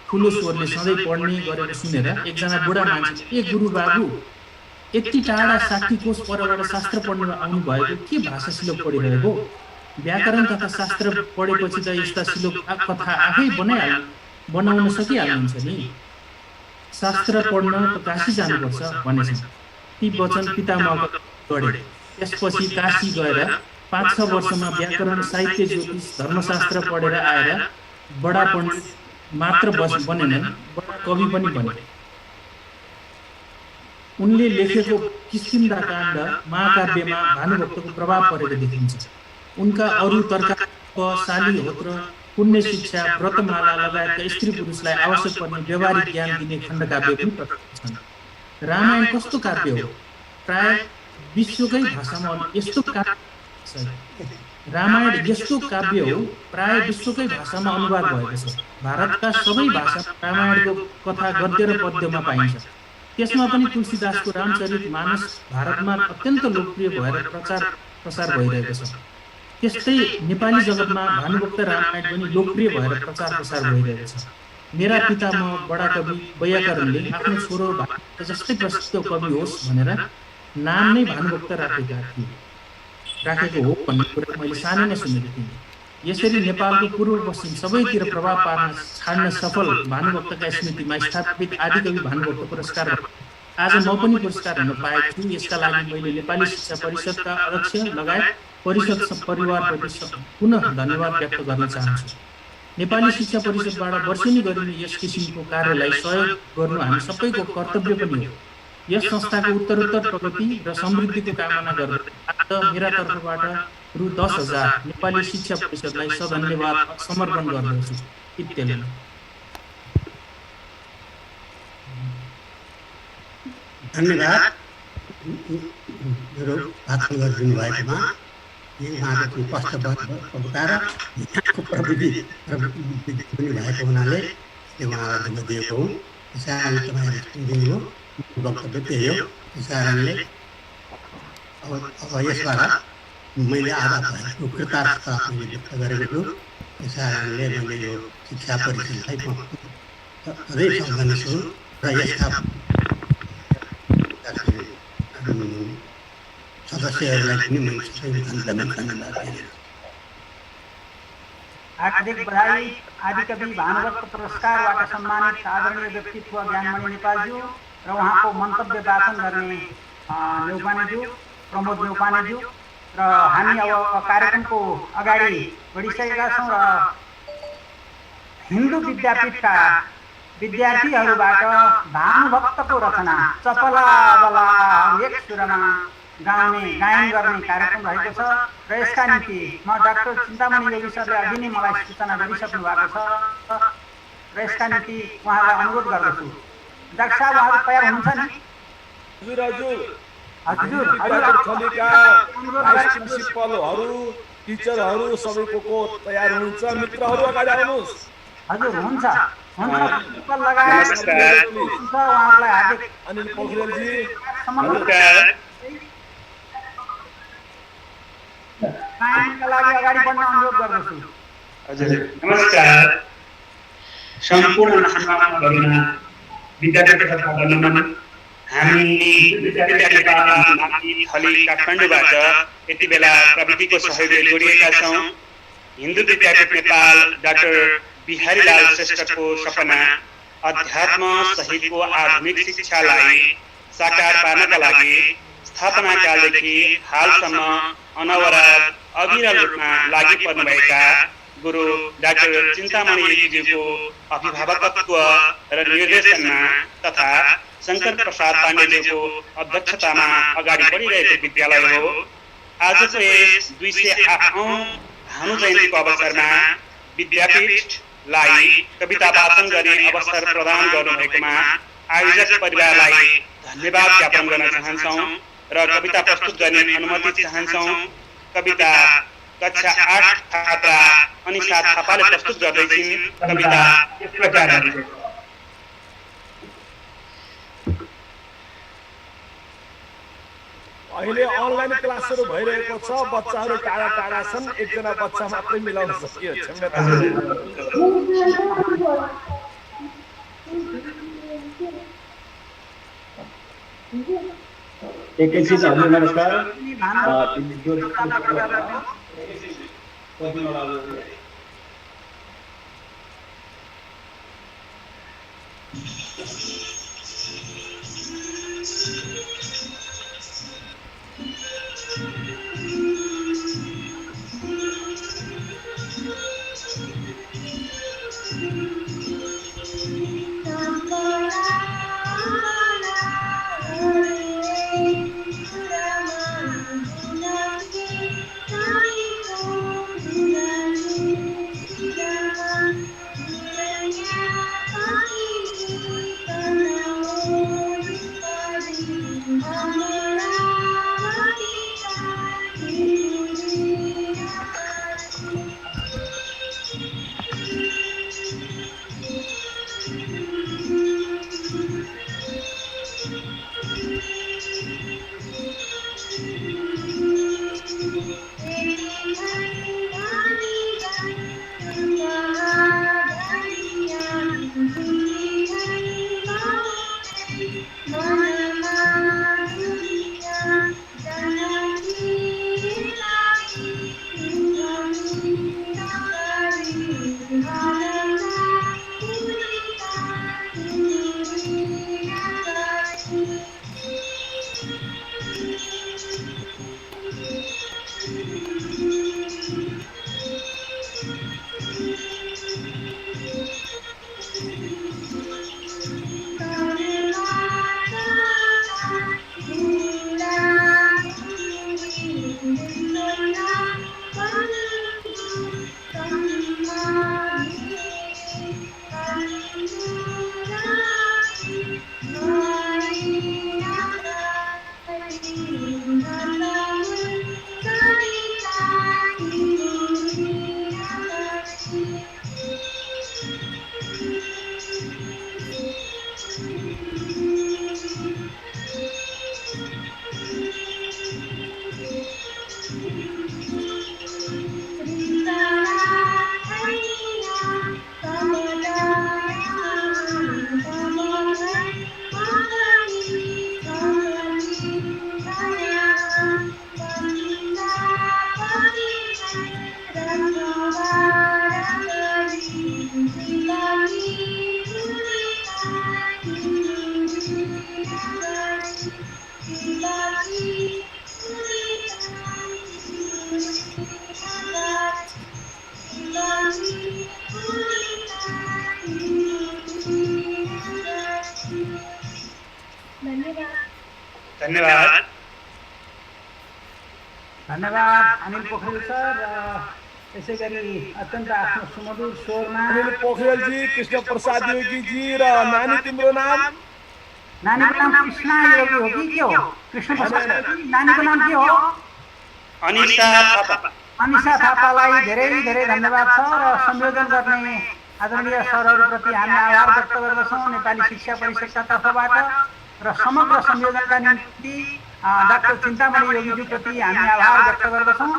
ठुलो स्वरले सधैँ पढ्ने गरेर सुनेर एकजना बुढा मान्छे, ए गुरु बाबु यति टाढा 60 कोष परबाट शास्त्र पढ्न आउनु भएको के भाषा श्लोक पढिरहेको? व्याकरण तथा शास्त्र पढेपछि त यस्ता श्लोक कथा आफै बनाउन सकिहाल्नुहुन्छ नि। शास्त्र पढ्न त काशी जानुपर्छ भनेछन्। ती वचन पितामहका गढे। त्यसपछि काशी गएर 5-6 वर्षमा व्याकरण, साहित्य, ज्योतिष, धर्मशास्त्र पढेर आएर बडा पण्डित मात्र बनेनन्, बडा कवि पनि बने। उनले लेखेको किष्किन्धा काण्ड महाकाव्यमा भानुभक्तको प्रभाव परेको देखिन्छ। उनका अरू तर्क, शालीहोत्र, पुण्य शिक्षा, व्रतमाला लगायतका स्त्री पुरुषलाई आवश्यक पर्ने व्यवहारिक ज्ञान दिने खण्डकाव्य पनि प्रकट छन्। रामायण कस्तो काव्य हो? प्राय विश्वकै भाषामा यस्तो रामायण यस्तो काव्य हो प्राय विश्वकै भाषामा अनुवाद भएको छ। भारतका सबै भाषामा रामायणको कथा गद्य र पद्यमा पाइन्छ। त्यसमा पनि तुलसीदासको रामचरितमानस भारतमा अत्यन्त लोकप्रिय भएर प्रचार भइरहेको छ। त्यस्तै नेपाली जगतमा भानुभक्त रामायण पनि लोकप्रिय भएर प्रचार भइरहेको छ। मेरा पितामह बडा कवि वैयाकरणले आफ्नो छोरो भानुभक्त जस्तै प्रसिद्ध कवि होस् भनेर नाम नै भानुभक्त राखेको हो भन्ने कुरा मैले सानै नै सुनेको थिएँ। यसरी नेपालको पूर्व पश्चिम सबैतिर प्रभाव पार्न छाड्न सफल भानुभक्तका स्मृतिमा स्थापित आदिकवि भानुभक्त पुरस्कार आज म पनि पुरस्कार हुन पाएको छु। यसका लागि मैले नेपाली शिक्षा परिषदका अध्यक्ष लगायत परिषद परिवारप्रति पुनः धन्यवाद व्यक्त गर्न चाहन्छु। नेपाली शिक्षा परिषदबाट वर्षेनी गरिने यस किसिमको कार्यलाई सहयोग गर्नु हामी सबैको कर्तव्य पनि हो। यस संस्थाको उत्तरोत्तर प्रगति र समृद्धिको कामना गर्दै आज मेरा तर्फबाट रु 10,000 नेपाली शिक्षा परिषदलाई सधन्यवाद समर्पण गर्दछु। इत्यादि। धन्यवाद मेरो भाषण गरिदिनु भएकोमा। यहाँको कष्ट बताएर यहाँको प्रविधि पनि भएको हुनाले उहाँलाई धन्यवाद दिएको हुँ। त्यस कारणले तपाईँले सुनिदिनु हो। वक्तव्य त्यही हो। त्यस कारणले अब यसबाट मैले आधा भएको कृतार्थता मैले व्यक्त गरेको छु। त्यस कारणले मैले यो शिक्षा परिषदलाई सधैँ सम्झनेछु र यसका सदस्यहरूलाई पनि मैले धन्यवाद दिन्छु। हार्दिक बधाई। आदिकवि भानुभक्त पुरस्कारबाट सम्मानित आदरणीय व्यक्तित्व ज्ञानमणि नेपालज्यू र उहाँको मन्तव्य वाचन गर्ने न्यौपानेज्यू प्रमोद न्यौपानेज्यू र हामी अब कार्यक्रमको अगाडि बढिसकेका छौँ र हिन्दू विद्यापीठका विद्यार्थीहरूबाट भानुभक्तको रचना चपला बला एक सुरमा गायन गर्ने कार्यक्रम रहेको छ र यसका निम्ति म डाक्टर चिन्तामणि देवी सरले अघि नै मलाई सूचना गरिसक्नु भएको छ र यसका निम्ति उहाँलाई अनुरोध गर्दछु। डाक्टर साहब उहाँहरू तयार हुनुहुन्छ नि? हजुर थलीका भाइस प्रिन्सिपलहरू टिचरहरू सबैको तयार हुनुहुन्छ? मित्रहरू अगाडि आउनुहोस्। हजुर हुन्छ प्रिन्सिपल लगायत उहाँहरूलाई हार्दिक अनिल पोखरेलजी गायनका लागि अगाडि बढ्न अनुरोध गर्दछु। हजुर नमस्कार। सम्पूर्ण महानुभावहरूमा विद्यार्थी तथा नमन। हामी विद्यार्थी थली काठमाडौँबाट यति बेला प्रविधिको सहयोगले जोडिएका छौँ। हिन्दू विद्यापीठ नेपाल डाक्टर बिहारीलाल श्रेष्ठको सपना अध्यात्म सहितको आधुनिक शिक्षालाई साकार पार्नका लागि स्थापना कालदेखि हालसम्म अनवरत अविरल रूपमा लागि पर्नुभएका गुरु डाक्टर चिन्तामणिज्यूको अभिभावकत्व र निर्देशनमा तथा शङ्कर प्रसाद पाण्डेज्यूको अध्यक्षतामा अगाडि बढिरहेको विद्यालय हो। आजको यस 208औं भानु जयन्तीको अवसरमा विद्यापीठलाई कविता वाचन गर्ने अवसर प्रदान गर्नुभएकोमा आयोजक परिवारलाई धन्यवाद ज्ञापन गर्न चाहन्छौँ र कविता प्रस्तुत गर्ने अनुमति चाहन्छौँ। कविता कक्षा 8 छात्रा अनिशा थापाले प्रस्तुत गर्दैछिन्। कविता यस प्रकार छ। अहिले अनलाइन क्लासहरू भइरहेको छ, बच्चाहरू टाढा टाढा छन्, एकजना बच्चा मात्रै मिलाउन सकियो। क्षमता एकैछिन हजुर नमस्कार। धन्यवाद। धन्यवाद अनिल पोखरेल सर। यसै गरी अत्यन्त आफ्नो सुमधुर स्वरमा अनिल पोखरेलजी, कृष्ण प्रसाद योगीजी र नानी तिम्रो नाम? नानीको नाम कृष्ण योगी हो कि के हो? कृष्ण प्रसाद योगी। नानीको नाम के हो? अनिशा थापा। अनिशा थापालाई धेरै धेरै धन्यवाद छ र संयोजन गर्ने आदरणीय सरहरूप्रति हामी आभार व्यक्त गर्दछौँ नेपाली शिक्षा परिषदका तर्फबाट र समग्र संयोजनका निम्ति डाक्टर चिन्तामणि योगीज्यूप्रति हामी आभार व्यक्त गर्दछौँ।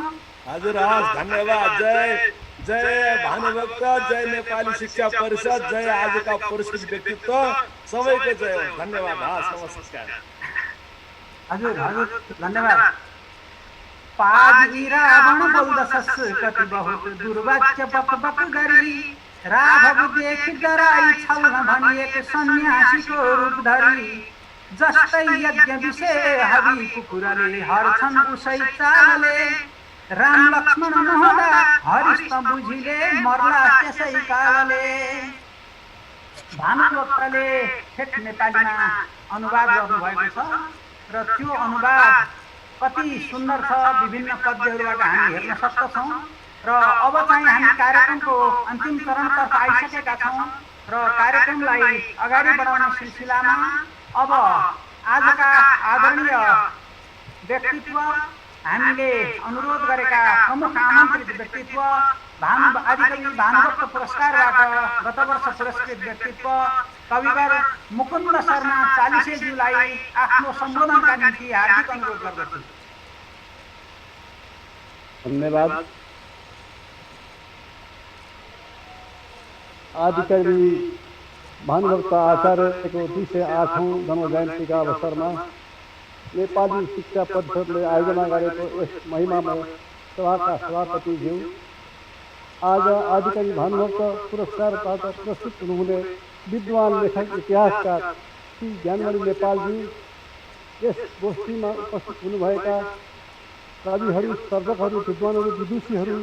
हजुर, हस्, धन्यवाद। जय जय भानुभक्त, जय नेपाली शिक्षा परिषद, जय आजका पुरस्कृत व्यक्तित्व, सबैको जय हो। धन्यवाद, हस्, नमस्कार। हजुर हजुर धन्यवाद। पाजी रावण बोल्दछस् कति बहुत दुर्वाच्य बक बक गरी, राघव देख डराई छल्न भनिएक सन्यासीको रूप धरी, जस्तै यज्ञ विषय हवि कुकुरले हर्छन् उसै चालले, राम लक्ष्मण नहुँदा हरिष्ठ बुझिले मर्ला त्यसै कालले। भानुभक्तले ठेट नेपालीमा अनुवाद गर्नुभएको छ र त्यो अनुवाद कति सुन्दर छ। विभिन्न पद्यहरूबाट हामी हेर्न सक्दछौँ र अब चाहिँ हामी कार्यक्रमको अन्तिम चरणतर्फ आइसकेका छौँ र कार्यक्रमलाई अगाडि बढाउने सिलसिलामा अब आजका आदरणीय व्यक्तित्व, हामीले अनुरोध गरेका प्रमुख आमन्त्रित व्यक्तित्व, आदिकवि भानुभक्त पुरस्कारबाट गत वर्ष पुरस्कृत व्यक्तित्व कविवर मुकुन्द शर्मा चालिसेज्यूलाई आफ्नो सम्बोधनका निम्ति हार्दिक अनुरोध गर्दछु। धन्यवाद। आदिकवि भानुभक्त आचार्यको 208औं जन्म जयन्तीका अवसरमा नेपाली शिक्षा परिषदले आयोजना गरेको यस महिमामय सभाका सभापतिज्यू, आज आदिकवि भानुभक्त पुरस्कारबाट पुरस्कृत हुनुहुने विद्वान लेखक इतिहासकार श्री ज्ञानमणि नेपालजी, यस गोष्ठीमा उपस्थित हुनुभएका कविहरू, सर्जकहरू, विद्वानहरू, विदुषीहरू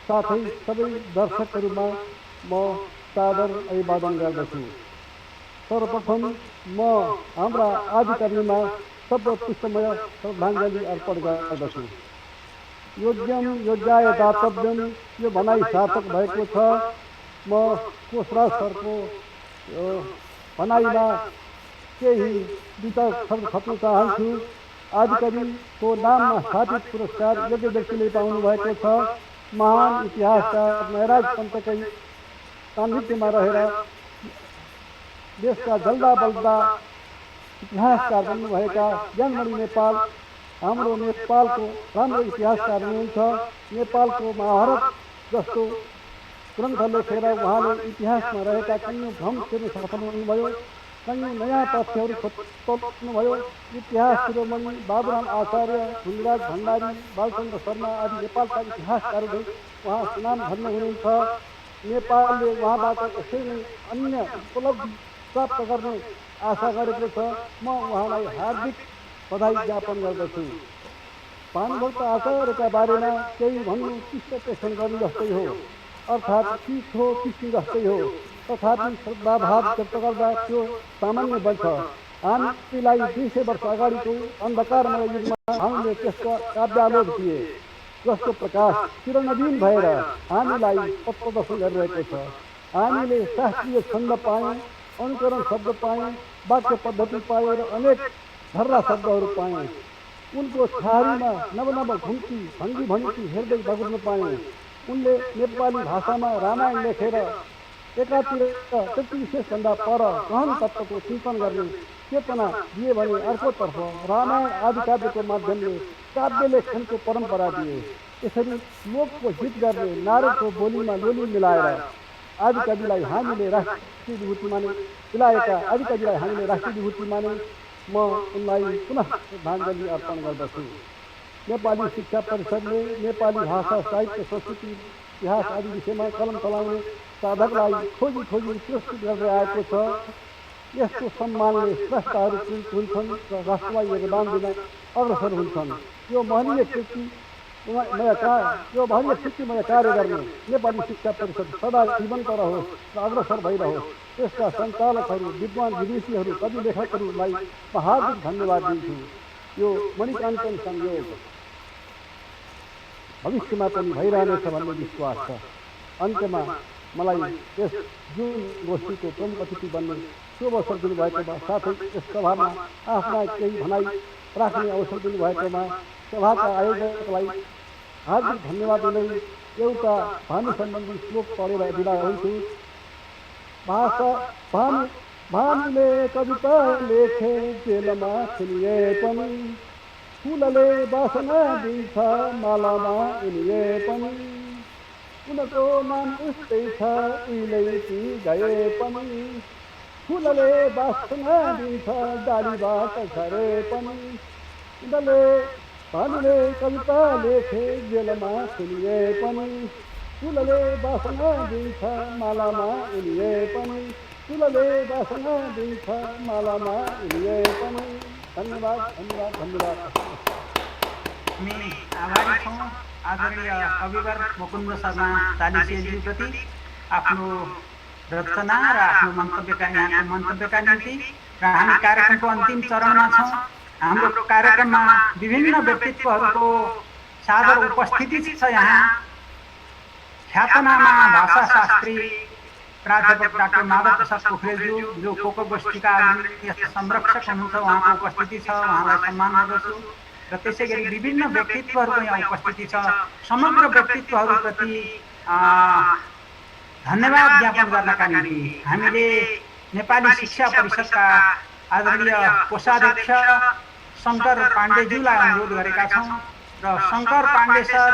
साथै सबै दर्शकहरूमा म सादर अभिवादन गर्दछु। सर्वप्रथम म हाम्रा आदिकविमा सर्वोत्कृष्टमय श्रद्धाञ्जली अर्पण गर्दछु। योग्यम योग्याय दातव्यम, यो भनाइ सार्थक भएको छ। म कोशराज सरको भनाइमा केही विचार थप्न चाहन्छु। आदिकविको नाममा स्थापित पुरस्कार योग्य व्यक्तिले पाउनु भएको छ। महान इतिहासकार महराज पन्तकै सान्निध्यमा रहेर देशका जल्दा बल्दा इतिहासकार बन्नुभएका ज्ञानमणि नेपाल हाम्रो नेपालको राम्रो इतिहासकार हुनुहुन्छ। नेपालको महाभारत जस्तो ग्रन्थ लेखेर उहाँले इतिहासमा रहेका कैयौँ भ्रम फेर्न सफल हुनुभयो, कैयौँ नयाँ तथ्यहरू खोज्नुभयो। इतिहास शिरोमणि बाबुराम आचार्य, धुलिराज भण्डारी, बालचन्द्र शर्मा आदि नेपालका इतिहासकारहरूले उहाँ सुनाम धन्य हुनुहुन्छ। नेपालले उहाँबाट यसै नै अन्य उपलब्धि प्राप्त गर्ने आशा गरेको छ। म उहाँलाई हार्दिक बधाई ज्ञापन गर्दछु। भानुभक्त आचार्यका बारेमा केही भन्नु कृष्ण गर्नु जस्तै हो, अर्थात् शीत हो कृष्ण जस्तै हो। तथापि श्रद्धाभाव व्यक्त गर्दा त्यो सामान्य बन्छ। हामीलाई 200 वर्ष अगाडिको अन्धकारमय युगमा हामीले त्यसको काव्यालोक दिए, जसको प्रकाश चिरनवीन भएर हामीलाई पथप्रदर्शन गरिरहेको छ। हामीले शास्त्रीय छन्द पायौँ, अनुकरण शब्द पायौँ, वाक्य पद्धति पायौँ र अनेक धर्रा शब्दहरू पायौँ। उनको छारीमा नवनव घुम्ती भङ्गी भङ्गी हेर्दै बग्न पायौँ। उनले नेपाली भाषामा रामायण लेखेर एकातिर त्यति विशेषभन्दा पर गहन तत्त्वको चिन्तन गर्ने चेतना दिए भने अर्कोतर्फ रामायण आदि काव्यको माध्यमले काव्य लेखनको परम्परा दिए। यसरी लोकको हित गर्ने नारदको बोलीमा लोली मिलाएर आदिकविलाई हामीले राष्ट्रिय विभूति माने मिलाएका आदिकविलाई हामीले राष्ट्रिय विभूति माने म उनलाई पुनः श्रद्धाञ्जली अर्पण गर्दछु। नेपाली शिक्षा परिषदले नेपाली भाषा, साहित्य, संस्कृति, इतिहास आदि विषयमा कलम चलाउने साधकलाई खोजी पुरस्कृत गर्दै आएको छ। यस्तो सम्मानले स्रष्टाहरू प्रेरित हुन्छन् र राष्ट्रलाई योगदान दिन अग्रसर हुन्छन्। यो महनीय कृति यो भरिय छुट्टीमय कार्य गर्ने नेपाली शिक्षा परिषद सदा जीवन्त रहोस् र अग्रसर भइरहोस्। यसका सञ्चालकहरू, विद्वान विदेशीहरू, कवि लेखकहरूलाई हार्दिक धन्यवाद दिन्छु। यो मणिकाञ्चन संयोग भविष्यमा पनि भइरहनेछ भन्ने विश्वास छ। अन्त्यमा मलाई यस जुन गोष्ठीको प्रमुख अतिथि बन्ने शुभ अवसर दिनुभएकोमा साथै यस सभामा आफ्ना केही भनाइ राख्ने अवसर दिनुभएकोमा सभाका आयोजकलाई हार्दिक धन्यवाद दिँदै एउटा भानु सम्बन्धी श्लोक पढेर बिदा हुन्छु। भानुले कविता लेखे जेलमा थुनिए पनि, फुलले बासना दिन्छ मालामा उनिए पनि, उनको नाम उस्तै छ उहिलेकी गए पनि, फुलले बासना दिन्छ डालीबाट झरे पनि, भानुले कविता लेखे जेलमा सुनिए पनि, फुलले बासना दिन्छ मालामा उनिए पनि, फुलले बासना दिन्छ मालामा उनिए पनि। धन्यवाद धन्यवाद धन्यवाद। मी आभारी छौँ आदरणीय कविवर मुकुन्द शर्मा चालिसेज्यूप्रति आफ्नो रचना र आफ्नो यहाँको मन्तव्यका निम्ति। र हामी कार्यक्रमको अन्तिम चरणमा छौँ। हाम्रो कार्यक्रममा विभिन्न व्यक्तित्वहरूको सादर उपस्थिति छ। यहाँ ख्यातनामा भाषाशास्त्री प्राध्यापक डाक्टर माधव प्रसाद पोखरेलज्यू जो कोको गोष्ठीका आदरणीय संरक्षक हुनुहुन्छ, उहाँको उपस्थिति छ, उहाँलाई सम्मान गर्दछु। र त्यसै गरी विभिन्न व्यक्तित्वहरूको यहाँ उपस्थिति छ। समग्र व्यक्तित्वहरूप्रति धन्यवाद ज्ञापन गर्नका निम्ति हामीले नेपाली शिक्षा परिषदका आदरणीय कोषाध्यक्ष शङ्कर पाण्डेज्यूलाई अनुरोध गरेका छौँ। र शङ्कर पाण्डे सर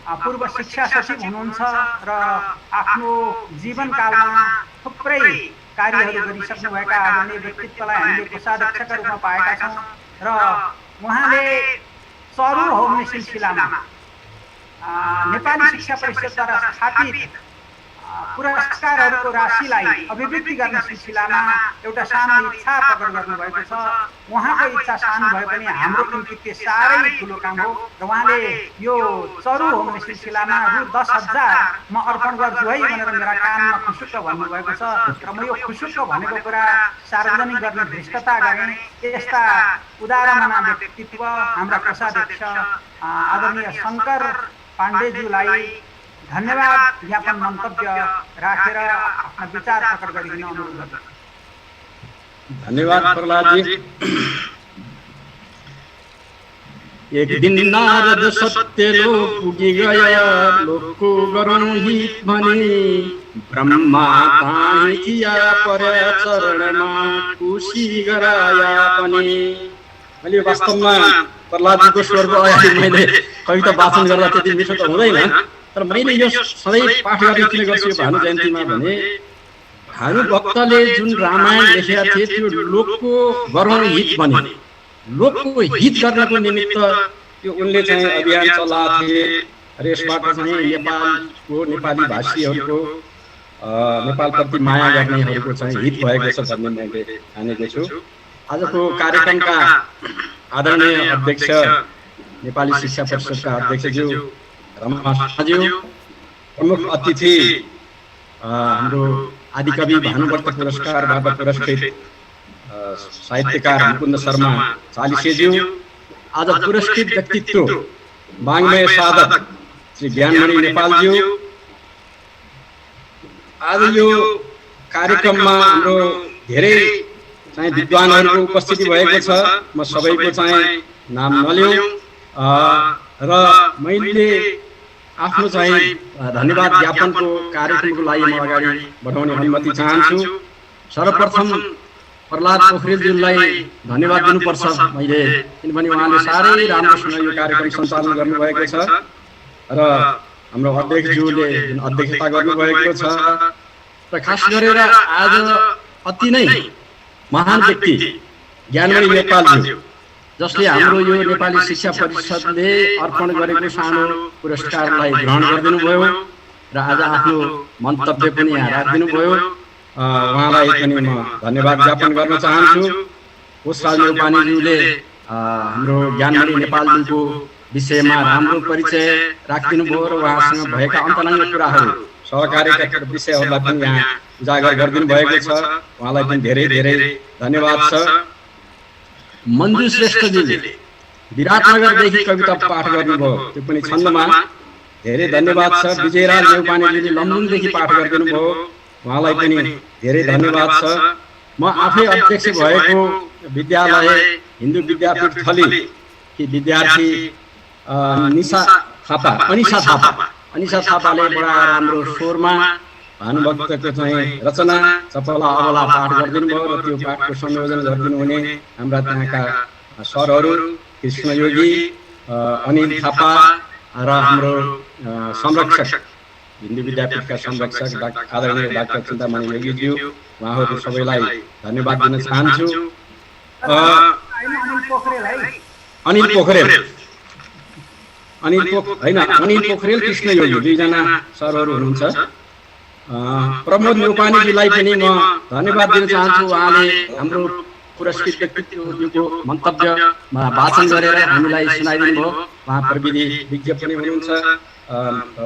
पूर्व शिक्षा सचिव हुनुहुन्छ र आफ्नो जीवनकालमा थुप्रै कार्यहरू गरिसक्नुभएका आदरणीय व्यक्तित्वलाई हामीले कोषाध्यक्षका रूपमा पाएका छौँ। र उहाँले चरु होम्ने सिलसिलामा नेपाली शिक्षा परिषदद्वारा स्थापित पुरस्कारहरूको राशिलाई अभिवृद्धि गर्ने सिलसिलामा एउटा सानो इच्छा प्रकट गर्नुभएको छ। उहाँको इच्छा सानो भए पनि हाम्रो निम्ति त्यो साह्रै ठुलो काम हो। र उहाँले यो चरु होम्ने सिलसिलामा रु 10,000 म अर्पण गर्छु है भनेर मेरा कानमा खुसुक्क भन्नुभएको छ। र म यो खुसुक्क भनेको कुरा सार्वजनिक गर्ने धृष्टता गरेँ। यस्ता उदारमना व्यक्तित्व हाम्रा कोषाध्यक्ष आदरणीय शङ्कर पाण्डेज्यूलाई धन्यवाद ज्ञापन मन्तव्य राखेर आफ्ना विचार प्रकट गरिदिन अनुरोध गर्दछु। धन्यवाद प्रहलादजी। एक दिन नारद सत्य लोक पुगी गया, लोकको गरौँ हित भनी, ब्रह्मा ताई किया पर्या चरणमा खुसी गराया पनि। मैले वास्तवमा प्रहलादजीको स्वरको अगाडि मैले कविता वाचन गर्दा त्यति मिठो त हुँदैन, तर मैले यो सधैँ पाठ गर्ने किन गर्छु यो भानु जयन्तीमा भने भानुभक्तले जुन रामायण लेखेका थिए त्यो लोकको गरौँ हित बने। लोकको हित गर्नको निमित्त त्यो उनले चाहिँ अभियान चलाएको थिए। र यसबाट चाहिँ नेपालको नेपाली भाषीहरूको नेपालप्रति माया गर्नेहरूको चाहिँ हित भएको छ भन्ने मैले ठानेको छु। आजको कार्यक्रमका आदरणीय अध्यक्ष नेपाली शिक्षा परिषदका अध्यक्षज्यू रमाज्यू, प्रमुख अतिथि हाम्रो आदिकवि भानुभक्त पुरस्कारबाट पुरस्कृत साहित्यकार मुकुन्द शर्मा चालिसेज्यू, आज पुरस्कृत व्यक्तित्व वाङ्मय साधक श्री ज्ञानमणि नेपालज्यू। आज यो कार्यक्रममा हाम्रो धेरै चाहिँ विद्वानहरूको उपस्थिति भएको छ। म सबैको चाहिँ नाम नलिउँ र मैले आफ्नो चाहिँ धन्यवाद ज्ञापनको कार्यक्रमको लागि म अगाडि बढाउने अनुमति चाहन्छु। सर्वप्रथम प्रहलाद पोखरेलज्यूलाई धन्यवाद दिनुपर्छ मैले, किनभने उहाँले साह्रै राम्रोसँग यो कार्यक्रम सञ्चालन गर्नुभएको छ र हाम्रो अध्यक्षज्यूले जुन अध्यक्षता गर्नुभएको छ। र खास गरेर आज अति नै महान व्यक्ति ज्ञानमणि नेपालज्यू जसले हाम्रो यो नेपाली शिक्षा परिषदले अर्पण गरेको सानो पुरस्कारलाई ग्रहण गरिदिनु भयो र आज आफ्नो मन्तव्य पनि यहाँ राखिदिनु भयो। उहाँलाई पनि म धन्यवाद ज्ञापन गर्न चाहन्छु। कोषराज नेउपानेज्यूले हाम्रो ज्ञानमणि नेपालज्यूको विषयमा राम्रो परिचय राखिदिनु भयो र उहाँसँग भएका अन्तरङ्ग कुराहरू सहकार्यका विषयहरूलाई पनि यहाँ उजागर गरिदिनु भएको छ। उहाँलाई पनि धेरै धेरै धन्यवाद छ। मन्जु श्रेष्ठजीले विराटनगरदेखि कविता पाठ गर्नुभयो, त्यो पनि छन्दमा, धेरै धन्यवाद छ। विजयराज नेउपानेजीले लमजुङदेखि पाठ गरिदिनु भयो, उहाँलाई पनि धेरै धन्यवाद छ। म आफै अध्यक्ष भएको विद्यालय हिन्दू विद्यापीठ थली कि विद्यार्थी अनिसा थापाले बडा राम्रो स्वरमा भानुभक्तको चाहिँ रचना चपला अबला पाठ गरिदिनु भयो र त्यो पाठको संयोजन गरिदिनु हुने हाम्रा त्यहाँका सरहरू कृष्ण योगी, अनिल थापा र हाम्रो संरक्षक हिन्दू विद्यापीठका संरक्षक आदरणीय डाक्टर चिन्तामणि योगीज्यू, उहाँहरू सबैलाई धन्यवाद दिन चाहन्छु। अनिल पोखरेल कृष्ण योगी दुईजना सरहरू हुनुहुन्छ। प्रमोद नेउपानेजीलाई पनि म धन्यवाद दिन चाहन्छु। उहाँले हाम्रो पुरस्कृत व्यक्तित्वको मन्तव्य वाचन गरेर हामीलाई सुनाइदिनु भयो। उहाँ प्रविधि विज्ञ पनि हुनुहुन्छ,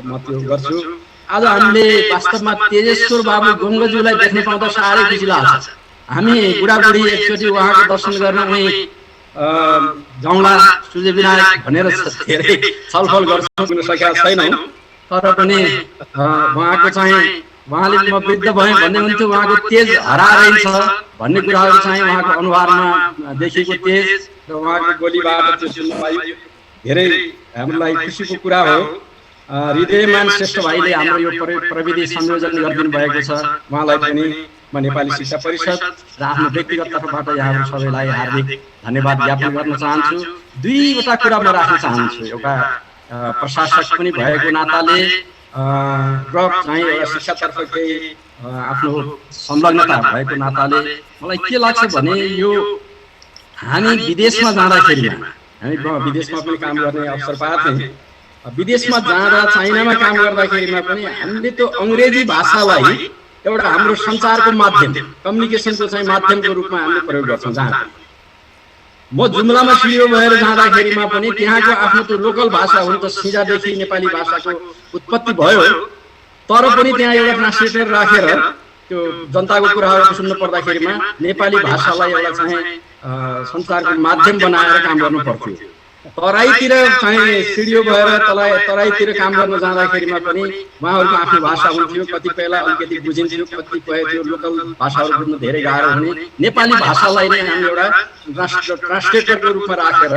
म त्यो गर्छु। आज हामीले वास्तवमा तेजेश्वर बाबु गङ्गज्यूलाई देख्न पाउँदा साह्रै खुसी लाग्छ। हामी बुढाबुढी एकचोटि उहाँको दर्शन गर्न उही जाउँला सूर्य विनायक भनेर धेरै छलफल गर्न सकेका छैनौँ, तर पनि उहाँको चाहिँ उहाँले म वृद्ध भएँ भन्ने हुन्थ्यो, उहाँको तेज हराएर छ भन्ने कुराहरू चाहिँ उहाँको अनुहारमा देखिएको तेज र उहाँको बोलीबाट त्यो सुन्न पाइयो, धेरै हामीलाई खुसीको कुरा हो। हृदयमान श्रेष्ठ भाइले हाम्रो यो प्रविधि संयोजन गरिदिनु भएको छ, उहाँलाई पनि म नेपाली शिक्षा परिषद र आफ्नो व्यक्तिगत तर्फबाट यहाँहरू सबैलाई हार्दिक धन्यवाद ज्ञापन गर्न चाहन्छु। दुईवटा कुरा म राख्न चाहन्छु। एउटा प्रशासक पनि भएको नाताले र चाहिँ एउटा शिक्षातर्फ केही आफ्नो संलग्नता भएको नाताले मलाई के लाग्छ भने यो हामी विदेशमा जाँदाखेरि, हामी विदेशमा पनि काम गर्ने अवसर पाएको थियौँ, विदेशमा जाँदा चाइनामा काम गर्दाखेरिमा पनि हामीले त्यो अङ्ग्रेजी भाषालाई एउटा हाम्रो सञ्चारको माध्यम, कम्युनिकेसनको चाहिँ माध्यमको रूपमा हामीले प्रयोग गर्छौँ। जहाँ म जुम्लामा सिडिओ भएर जाँदाखेरिमा पनि त्यहाँको आफ्नो त्यो लोकल भाषा हुन त सिजादेखि नेपाली भाषाको उत्पत्ति भयो, तर पनि त्यहाँ एउटा ट्रान्सलेटर राखेर त्यो जनताको कुराहरू सुन्नु पर्दाखेरिमा नेपाली भाषालाई एउटा चाहिँ सञ्चारको माध्यम बनाएर काम गर्नु पर्थ्यो। तराईतिर चाहिँ सिडिओ भएर तराईतिर काम गर्न जाँदाखेरिमा पनि उहाँहरूको आफ्नो भाषा हुन्थ्यो, कतिपयलाई अलिकति बुझिन्थ्यो, कतिपय त्यो लोकल भाषाहरू बुझ्नु धेरै गाह्रो हुने, नेपाली भाषालाई नै हामी एउटा ट्रान्सलेटरको रूपमा राखेर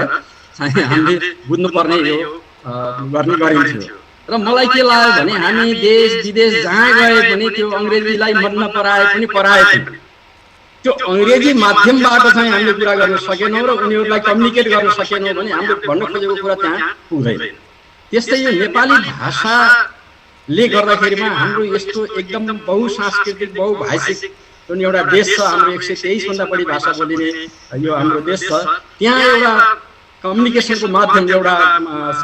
चाहिँ हामीले बुझ्नुपर्ने यो गर्ने गरिन्थ्यो। र मलाई के लाग्यो भने हामी देश विदेश जहाँ गए पनि त्यो अङ्ग्रेजीलाई मन नपराए पनि पराएको त्यो अङ्ग्रेजी माध्यमबाट चाहिँ हामीले कुरा गर्न सकेनौँ र उनीहरूलाई कम्युनिकेट गर्न सकेनौँ भने हामीले भन्न खोजेको कुरा त्यहाँ पुग्दैन। त्यस्तै यो नेपाली भाषाले गर्दाखेरिमा हाम्रो यस्तो एकदम बहुसांस्कृतिक बहुभाषिक जुन एउटा देश छ, हाम्रो 123 भन्दा बढी भाषा बोलिने यो हाम्रो देश छ, त्यहाँ एउटा कम्युनिकेसनको माध्यम, एउटा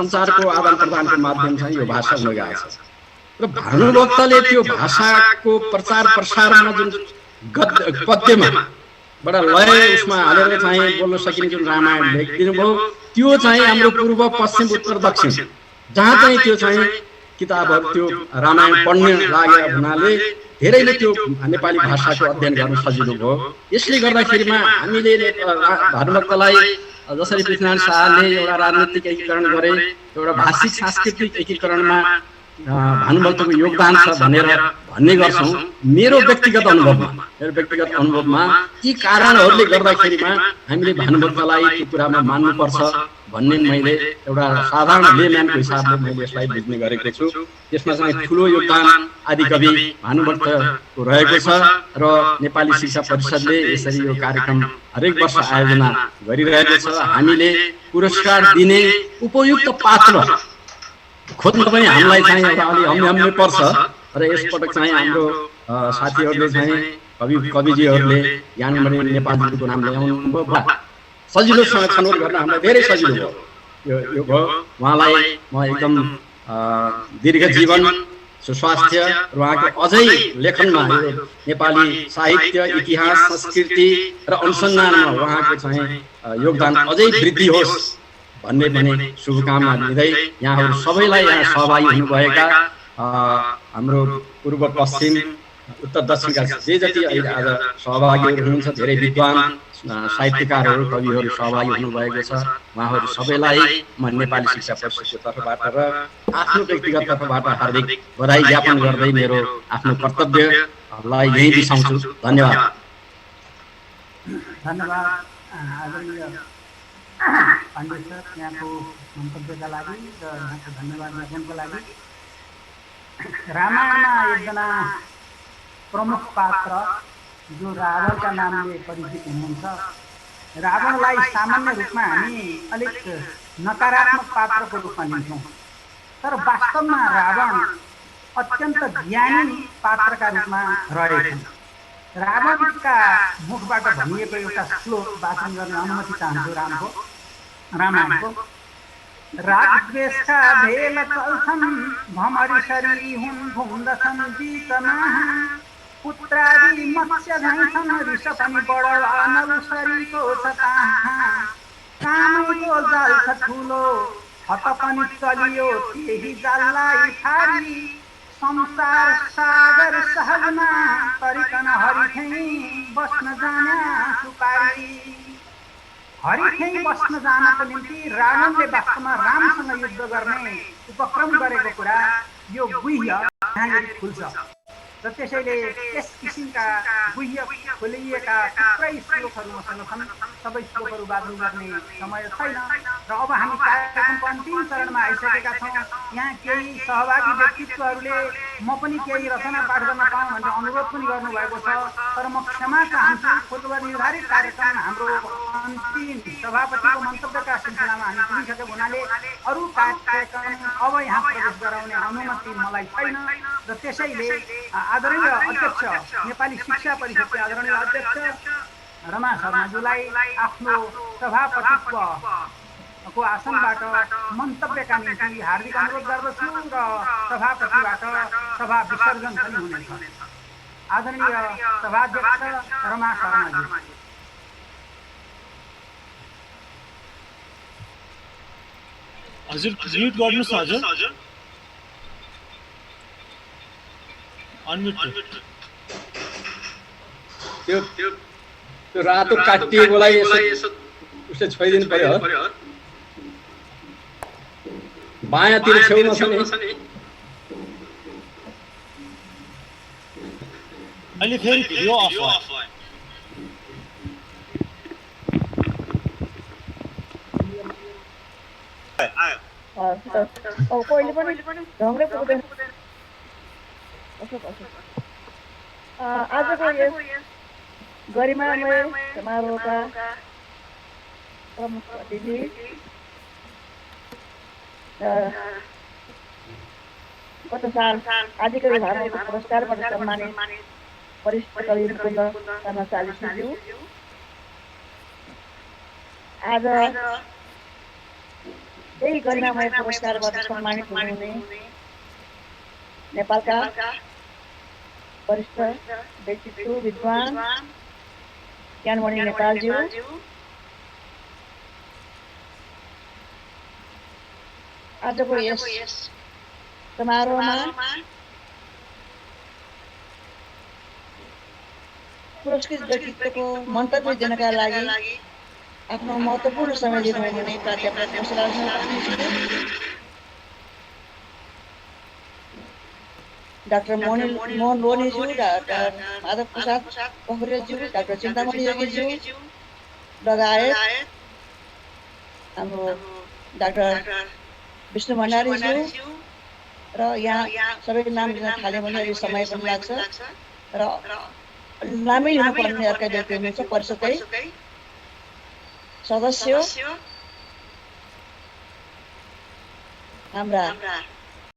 सञ्चारको आदान प्रदानको माध्यम चाहिँ यो भाषा हुन गएको छ। र भानुभक्तले त्यो भाषाको प्रचार प्रसारमा जुन पद्यमा बडा लय उसमा हालेर चाहिँ बोल्न सकिने जुन रामायण लेखिदिनु भयो, त्यो चाहिँ हाम्रो पूर्व पश्चिम उत्तर दक्षिण जहाँ चाहिँ त्यो चाहिँ किताबहरू त्यो रामायण पढ्ने लागेर हुनाले धेरैले त्यो नेपाली भाषाको अध्ययन गर्न सजिलो भयो। यसले गर्दाखेरिमा हामीले भानुभक्तलाई जसरी पृथ्वीनारायण शाहले एउटा राजनीतिक एकीकरण गरे, एउटा भाषिक सांस्कृतिक एकीकरणमा भानुभक्तको योगदान छ भनेर भन्ने गर्छौँ। मेरो व्यक्तिगत अनुभवमा यी कारणहरूले गर्दाखेरिमा हामीले भानुभक्तलाई त्यो कुरामा मान्नुपर्छ भन्ने मैले एउटा साधारण लेम्यानको हिसाबले मैले यसलाई बुझ्ने गरेको छु। त्यसमा चाहिँ ठुलो योगदान आदिकवि भानुभक्तको रहेको छ र नेपाली शिक्षा परिषदले यसरी यो कार्यक्रम हरेक वर्ष आयोजना गरिरहेको छ। हामीले पुरस्कार दिने उपयुक्त पात्र खोज्न पनि हामीलाई चाहिँ एउटा अलि हम्मे पर्छ र यसपटक चाहिँ हाम्रो साथीहरूले चाहिँ कविजीहरूले ज्ञानमणि नेपालजीको नाम ल्याउनु भयो, सजिलोसँग छनौट गर्न हामीलाई धेरै सजिलो भयो। यो भयो, उहाँलाई म एकदम दीर्घ जीवन सुस्वास्थ्य र उहाँको अझै लेखनमा नेपाली साहित्य इतिहास संस्कृति र अनुसन्धानमा उहाँको चाहिँ योगदान अझै वृद्धि होस् भन्ने पनि शुभकामना दिँदै यहाँहरू सबैलाई यहाँ सहभागी हुनुभएका हाम्रो पूर्व पश्चिम उत्तर दक्षिणका जे जति अहिले आज सहभागीहरू हुनुहुन्छ धेरै विद्वान साहित्यकारहरू कविहरू सहभागी हुनुभएको छ उहाँहरू सबैलाई म नेपाली शिक्षा परिषदको तर्फबाट र आफ्नो व्यक्तिगत तर्फबाट हार्दिक बधाई ज्ञापन गर्दै मेरो आफ्नो कर्तव्यलाई यही बिसाउँछु। धन्यवाद। धन्यवाद आदरणीय पाण्डे सर यहाँको मन्तव्यका लागि र यहाँको धन्यवाद ज्ञापनको लागि। रामायणमा एकजना प्रमुख पात्र जो रावणका नामले परिचित हुनुहुन्छ। रावणलाई सामान्य रूपमा हामी अलिक नकारात्मक पात्रको रूपमा लिन्छौँ, तर वास्तवमा रावण अत्यन्त ज्ञानी पात्रका रूपमा रहेछन्। रावणका मुखबाट भनिएको एउटा श्लोक वाचन गर्ने अनुमति चाहन्छु रामायणको। रागद्वेषका भेल चल्छन् भमरिसरी हुन् भुम्दछन् जीतमाहा पुत्रादि मत्स्य धाइछन् रिस पनि बढल नरुसरीको छ कहाँ कामैको जाल छ ठुलो हत पनि चलियो त्यही जाललाई फारी संसार सागर सहजमा तरिकन हरिखै बस्न जाना सुपारी। हरिखै बस्न जानको निम्ति रावणले वास्तवमा रामसँग युद्ध गर्ने उपक्रम गरेको कुरा यो गुह्य यहाँनिर खुल्छ र त्यसैले यस किसिमका गुह्य खोलिएका थुप्रै श्लोकहरू मसँग छन्। सबै श्लोकहरू वाचन गर्ने समय छैन र अब हामी कार्यक्रमको अन्तिम चरणमा आइसकेका छौँ। यहाँ केही सहभागी व्यक्तित्वहरूले म पनि केही रचना पाठ गर्न पाऊँ भनेर अनुरोध पनि गर्नुभएको छ, तर म क्षमा चाहन्छु। पूर्व निर्धारित कार्यक्रम हाम्रो अन्तिम सभापतिको मन्तव्यका सिलसिलामा हामी पुगिसकेको हुनाले अरू कार्यक्रम अब यहाँ प्रवेश गराउने अनुमति मलाई छैन र त्यसैले आदरणीय अध्यक्ष नेपाली शिक्षा परिषदका आदरणीय अध्यक्ष रमा शर्माज्यूलाई आफ्नो सभापतित्वको आसनबाट मन्तव्यका निम्ति हार्दिक अनुरोध गर्दछु र सभापतिबाट सभा विसर्जन पनि हुनेछ। आदरणीय सभाध्यक्ष रमा शर्माज्यू। हजुर म्युट गर्नुस् न हजुर। त्यो रातो काटिएकोलाई यसो उसले छोइदिनु पर्यो। बायाँतिर छेउमा छ नि। अहिले फेरि भिडियो अफ भयो। कोहीले पनि ढङ्गले पुग्दैन। आजको यस गरिमामय समारोहका प्रमुख अतिथि गत साल आदिकवि भानुभक्त पुरस्कारबाट सम्मानित वरिष्ठ कवि मुकुन्द शर्मा चालिसज्यू आज यही गरिमामय पुरस्कारबाट सम्मानित हुनुहुने नेपालका वरिष्ठ व्यक्तित्व विद्वान ज्ञानमणि नेपालज्यू आजको यस समारोहमा पुरस्कृत व्यक्तित्वको मन्तव्य दिनका लागि आफ्नो महत्त्वपूर्ण समय दिनुहुने प्राध्यापक डाक्टर मोहन लोनीज्यू, डाक्टर माधव प्रसाद पोखरेलज्यू, डाक्टर चिन्तामणि योगीज्यू लगायत हाम्रो डाक्टर विष्णु भण्डारीज्यू र यहाँ सबैको नाम लिन थाल्यो भने अहिले समय पनि लाग्छ र नामै लिनुपर्ने अर्का व्यक्ति हुनुहुन्छ परिषदकै सदस्य हाम्रा